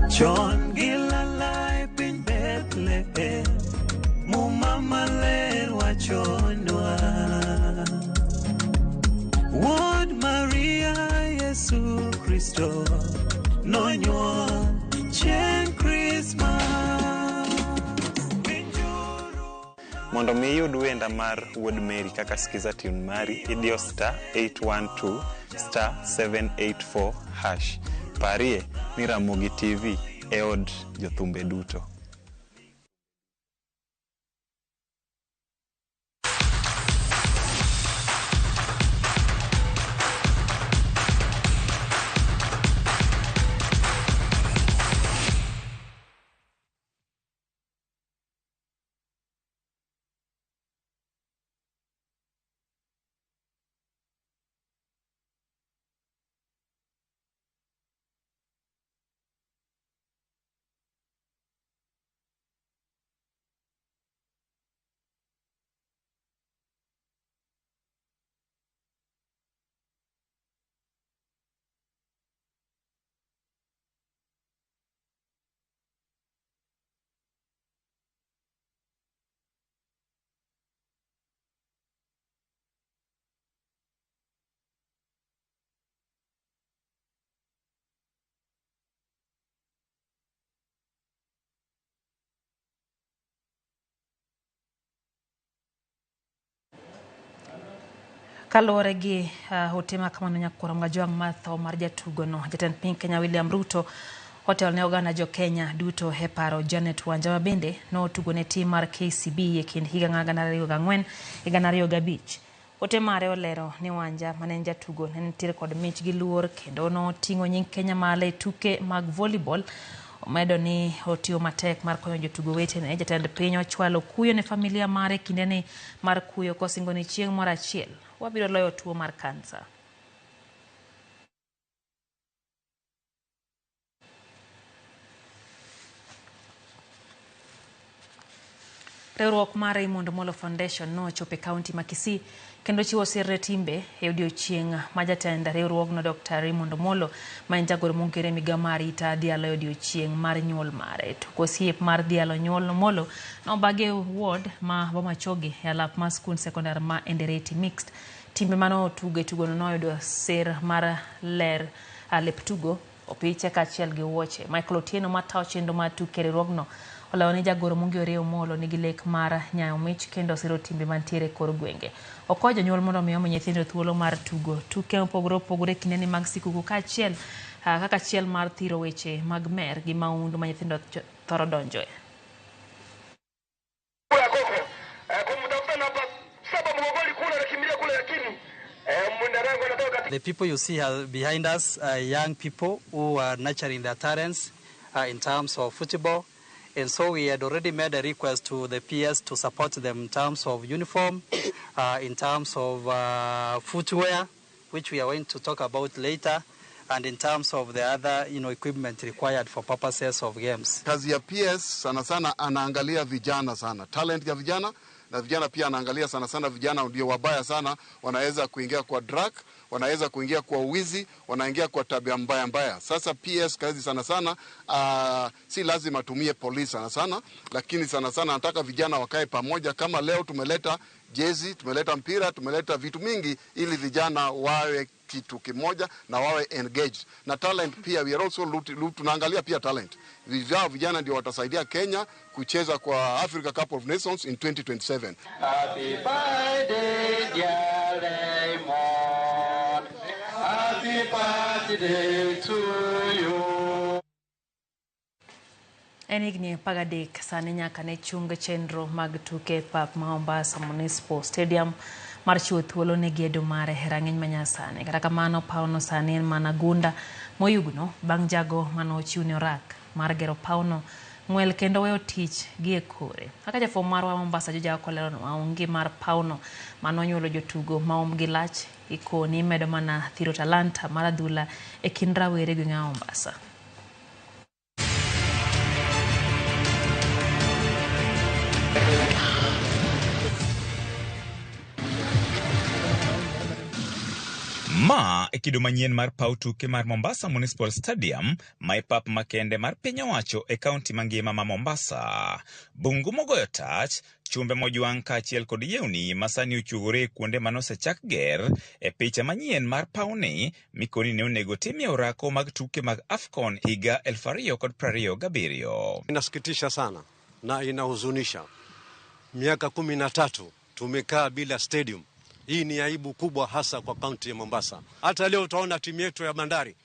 Speaker 15: John Gilalai bin Bethlehem, Mumama ler wachonwa. Wod Maria Yesu Kristo, nonyuol chieng' Christmas.
Speaker 29: Mondo mi iyud wenda mar Wuod Mary kaka skiza tune mari, idio star 812 star 784 hash. Parie ni Ramogi TV e od jothumbe duto.
Speaker 1: Kaluwore gi hotema kamano nyakoro Mgajwang' matho mar jatugo no, jatend piny Kenya William Ruto hotel ne oganda jo Kenya duto e paro Janet Wanja ma bende notugo ne tim mar KCB e kind higa 2004 gi 2005. Ote mare olero ni Wanja mane jatugo ne nitiere kod mich gi luor kendo noting'o nying Kenya male tuke mag volleyball. Omedo ni otiyo matek mar konyo jotugo wetene. Jatend piny ochwalo kuyo ne familia mare kindeni mar kuyo kosingo ni chieng' moro achiel wabiro loyo tuo mar kansa. Riwruok mar Raymond Omolo Foundation no chope kaunti ma Kisii kendo chiwo sir timbe e odiochieng' ma jatend riwruogno Dr. Raymond Omolo ma en jagoro mongere migawo mar ita Dialo odiochieng' mar nyuol mare. Tuk osiep mar Dialo nyuol Omolo nobage ward ma Bomachoge e alap mar skul sekondar ma Endereti Mixed. Timbe mano tugo e tugono noyudo sir mar ler lep tugo opiche kaachiel gi wuoche. Michael Otieno matayo chenro mar tuke riwruogno olawo ni jagoro mongere Omolo nigi lek mar nyayo mich kendo siro timbe mantiere kor gwenge. Okonyo jonyuol mondo omi nyithindo thuolo mar tugo tuke mopogore opogore kindeni mag sikuku kaachiel kaka achiel mar thiro weche mag mer gi maundu ma nyithindo thoro donjoe.
Speaker 16: The people you see behind us are young people who are nurturing their talents in terms of football. And so we had already made a request to the PS to support them in terms of uniform, in terms of footwear, which we are going to talk about later, and in terms of the other equipment required for purposes of games.
Speaker 17: Kazi ya PS sana sana anaangalia vijana sana, talent ya vijana, na vijana pia anaangalia sana sana vijana ndio wabaya sana, wanaweza kuingia kwa drug, wanaweza kuingia kwa uwizi, wanaingia kwa tabia mbaya. Sasa PS kazi sana sana si lazima tumie polisi sana sana, lakini sana sana nataka vijana wakae pamoja. Kama leo tumeleta jezi, tumeleta mpira, tumeleta vitu mingi ili vijana wawe kitu kimoja na wawe engaged. Na talent pia, we are also tunaangalia pia talent. Vijana ndio watasaidia Kenya kucheza kwa Africa Cup of Nations in 2027.
Speaker 15: Happy birthday dear Raymond. Happy birthday to you.
Speaker 1: Enigni pagadek sani nyaka ne chung chenro mag tuke pap Mombasa Municipal Stadium mar chiwo thuolo ne gedo mare rang'iny manyasani. Kata kamano pauno sani en mana gunda moyugno bang' jago manochiwne orak mar gero pauno ng'wel kendo weyo tich gi e kore. Kaka jafwambo marwa Mombasa Juja kolero maonge mar pauno manonyuolo jotugo maom gi lach ikoni medo mana thiro talanta mar adhula e kind rawere gi ng'a Mombasa.
Speaker 18: Ma e kido manyien mar paw tuke mar Mombasa Municipal Stadium ma e pap makende mar piny owacho e kaunti mangima ma Mombasa. Bungu mogoyo tach, chumbe mojwang' kaachiel kod yewni masani ochugore kuonde manosechak ger e picha manyien mar pawni mikoni ne onego timie orako mag tuke mag AFCON higa 2027.
Speaker 19: Inasikitisha sana na inahuzunisha. Miaka 13 tumekaa bila stadium. Hii ni aibu kubwa hasa kwa kaunti ya Mombasa. Hata leo utaona timu yetu ya Bandari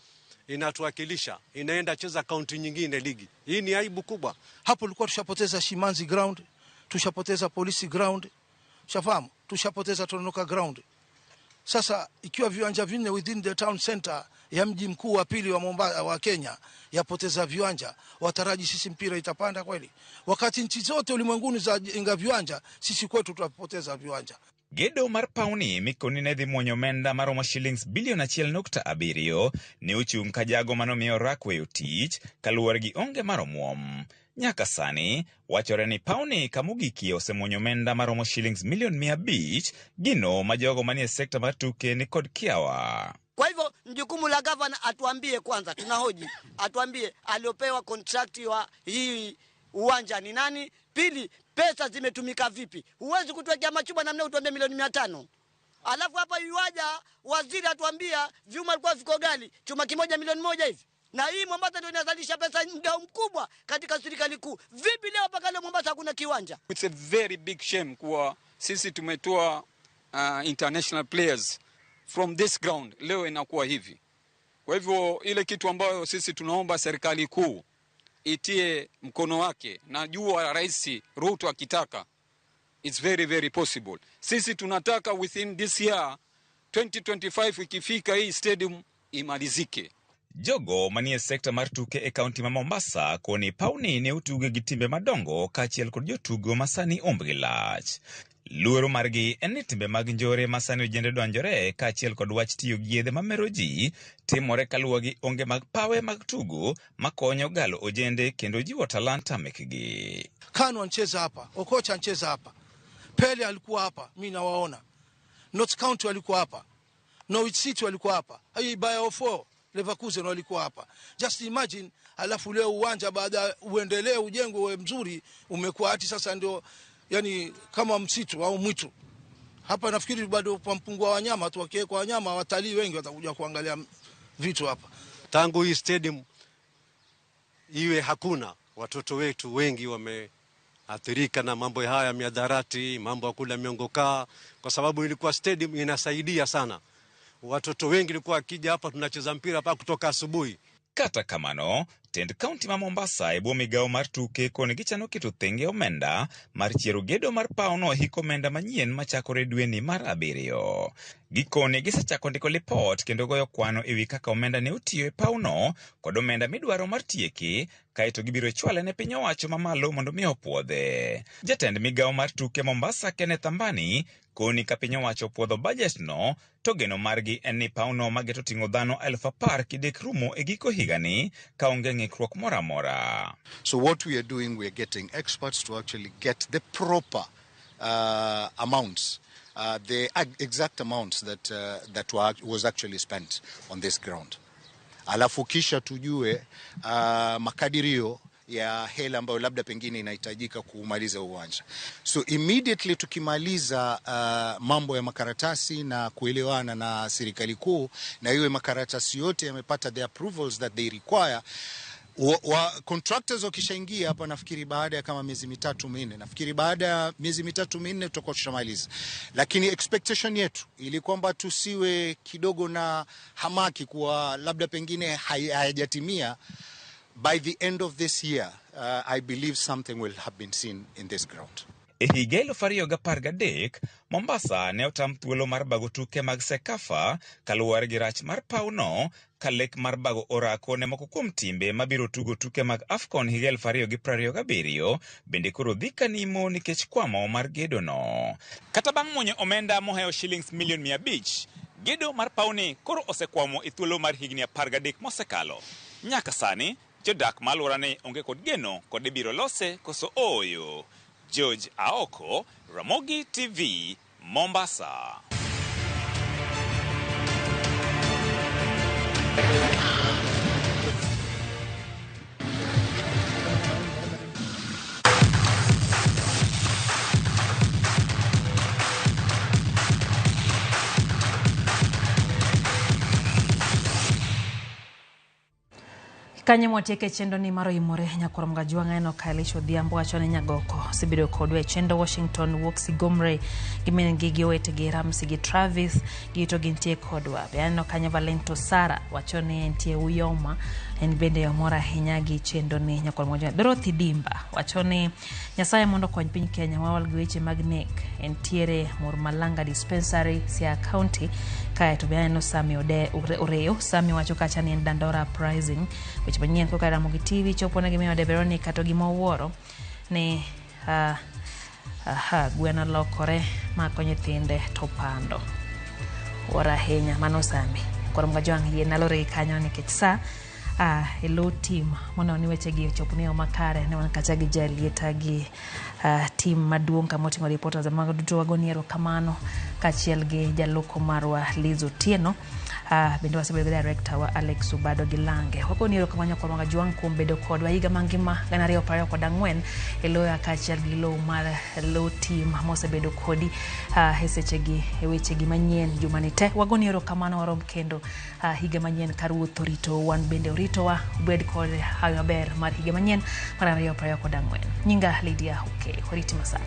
Speaker 19: inatuwakilisha, inaenda cheza kaunti nyingine ligi. Hii ni aibu kubwa.
Speaker 20: Hapo tulikuwa tushapoteza Shimanzi ground, tushapoteza Polisi ground, shafahamu, tushapoteza Tononoka ground. Sasa ikiwa viwanja vinne within the town center ya mji mkuu wa pili wa Mombasa wa Kenya yapoteza viwanja, wataraji sisi mpira itapanda kweli? Wakati nchi zote ulimwenguni za inga viwanja, sisi kwetu tutapoteza viwanja.
Speaker 18: Gedo mar pauni mikoni ne dhi muonyo omenda maromo shillings bilion 1.7 ne ochung' ka jago manomiyo orak weyo tich kaluwore gi onge mar omuom. Nyaka sani wachore ni pauni kamogikie osemuonyo omenda maromo shillings milion 500, gino ma jogo manie sekta mar tuke ni kod kiawa.
Speaker 22: Kwa hivyo jukumu la gavana atuambie kwanza, tunahoji, atuambie aliopewa contract wa hii uwanja ni nani? Pili, pesa zimetumika vipi? Huwezi kutuwekea machuba namna utuambie milioni 500. Alafu hapa yuaja waziri atuambia vyuma alikuwa viko gali, chuma kimoja milioni 1 hivi. Na hii Mombasa ndio inazalisha pesa mgao mkubwa katika serikali kuu. Vipi leo mpaka leo Mombasa hakuna kiwanja?
Speaker 23: It's a very big shame kwa sisi tumetoa
Speaker 2: international players from this ground. Leo inakuwa hivi. Kwa hivyo ile kitu ambayo sisi tunaomba serikali kuu itie mkono wake, na jua Rais Ruto akitaka, it's very very possible. Sisi tunataka within this year 2025 ikifika hii stadium imalizike.
Speaker 18: Jogo manie sekta mar tuke e kaunti ma Mombasa koni pauni ne utuge gi timbe madongo kaachiel kod jotugo masani ombgi lach. Luoro margi en ni timbe mag njore masani ojende donjore kaachiel kod wach tiyo gi yedhe mamero ji timore kaluwore gi onge mag pawe mag tugo makonyo galo ojende kendo jiwo talanta mekgi.
Speaker 20: Kanu ancheza hapa, Okocha ancheza hapa, Pele alikuwa hapa, mimi nawaona. North County walikuwa hapa, Norwich City walikuwa hapa, hii Bayer Leverkusen walikuwa hapa. Just imagine, alafu leo uwanja baada uendelee ujengwe uwe mzuri umekuwa hati sasa ndio yani kama msitu au mwitu. Hapa nafikiri bado pampungua wanyama tu, wakiwekwa wanyama watalii wengi watakuja kuangalia vitu hapa.
Speaker 19: Tangu hii stadium iwe hakuna, watoto wetu wengi wameathirika na mambo haya ya miadharati, mambo ya kula miongokaa, kwa sababu ilikuwa stadium inasaidia sana. Watoto wengi walikuwa akija hapa tunacheza mpira hapa kutoka asubuhi.
Speaker 18: Kata kamano, tend kaunti ma Mombasa ebo migao mar tuke koni gichano keto thenge omenda mar chiero gedo mar pauno hiko omenda manyien machakore dweni mar 7. Gikone gisechako ndiko lipot kendo goyo kwano ewi kaka omenda ne otiyo e pauno kod omenda midwaro mar tieke, kaeto gibiro chwale ne piny owacho mamalo mondo mi opuodhe. Jatend migao mar tuke Mombasa Kenneth Ambani koni ka piny owacho puodho budget no, to geno margi en ni pauno mageto ting'o dhano 10,000 kidek rumo e giko higani ka onge ng'ikruok moramora.
Speaker 5: So what we are doing, we are getting experts to actually get the proper amounts, the exact amounts that was actually spent on this ground. Alafu kisha tujue makadirio ya hela ambayo labda pengine inahitajika kumaliza uwanja. So immediately tukimaliza mambo ya makaratasi na kuelewana na serikali kuu, na iwe makaratasi yote yamepata the approvals that they require, contractors wakishaingia hapa, nafikiri baada ya kama miezi 3-4, nafikiri baada ya miezi 3-4 tutakuwa tushamaliza. Lakini expectation yetu ili kwamba tusiwe kidogo na hamaki kuwa labda pengine hayajatimia. By the end of this year, I believe something will have been seen in this ground.
Speaker 18: E higa 2013, Mombasa ne otam thuolo mar bago tuke mag Sekafa kaluwore gi rach mar pauno, ka lek mar bago orako ne moko kuom timbe mabiro tugo tuke mag AFCON higa 2027 bende koro dhi kanimo nikech kwamo mar gedo no. Kata bang' muonyo omenda mohewo shillings milion 500, gedo mar pauni koro osekwamo e thuolo mar higni 13 mosekalo. Nyaka sani, jodak malworane onge kod geno kod ibiro lose koso oyo. George Aoko, Ramogi TV, Mombasa.
Speaker 1: Kanye mwatieke chendo ni maro imore nyakoro mgajuanga eno Kailisho Odhiambo achone nyagoko sibido kodwe chendo Washington Woxi Gomre gimene gigi wete gi Ramsey gi Travis gito gintie kodwa beano Kanye Valento Sara wachone entie Uyoma en bende yomora hinyagi chendo ni nyakoro mgajuanga Dorothy Dimba wachone Nyasaye mondo kony piny Kenya wawal gi weche magnek entiere Murmalanga Dispensary Siaya County kae to beano Sami Oreyo Sami wacho kacha ni Dandora Uprising which banyen ko kara Ramogi TV chopo na gimiyo de Veronica to gimo wuoro ni gweno lokore mako nyithinde to pando ora henya mano Sami koro mgajuang yie nalore kanyo nikech sa hello team mona ni weche gi chopo ni makare ne wanakacha gi jalieta gi team maduong kamotingo reporters amago duto wagoniero kamano kachiel gi jaloko marwa Liz Otieno bende wasebedo director wa Alex Ubado Gilange wagoniero kamano kwa magajuang kuom bedo kodwa higa mangima 2024 eloya kachiel gi low mar hello team mosebedo kodi heseche gi weche gi manyien jumanite wagoniero kamano warom kendo higa manyien karuoth orito wan bende oritowa ubed kod hayo ber mar higa manyien mar 2024 nyinga Lydia Huke horiti masana.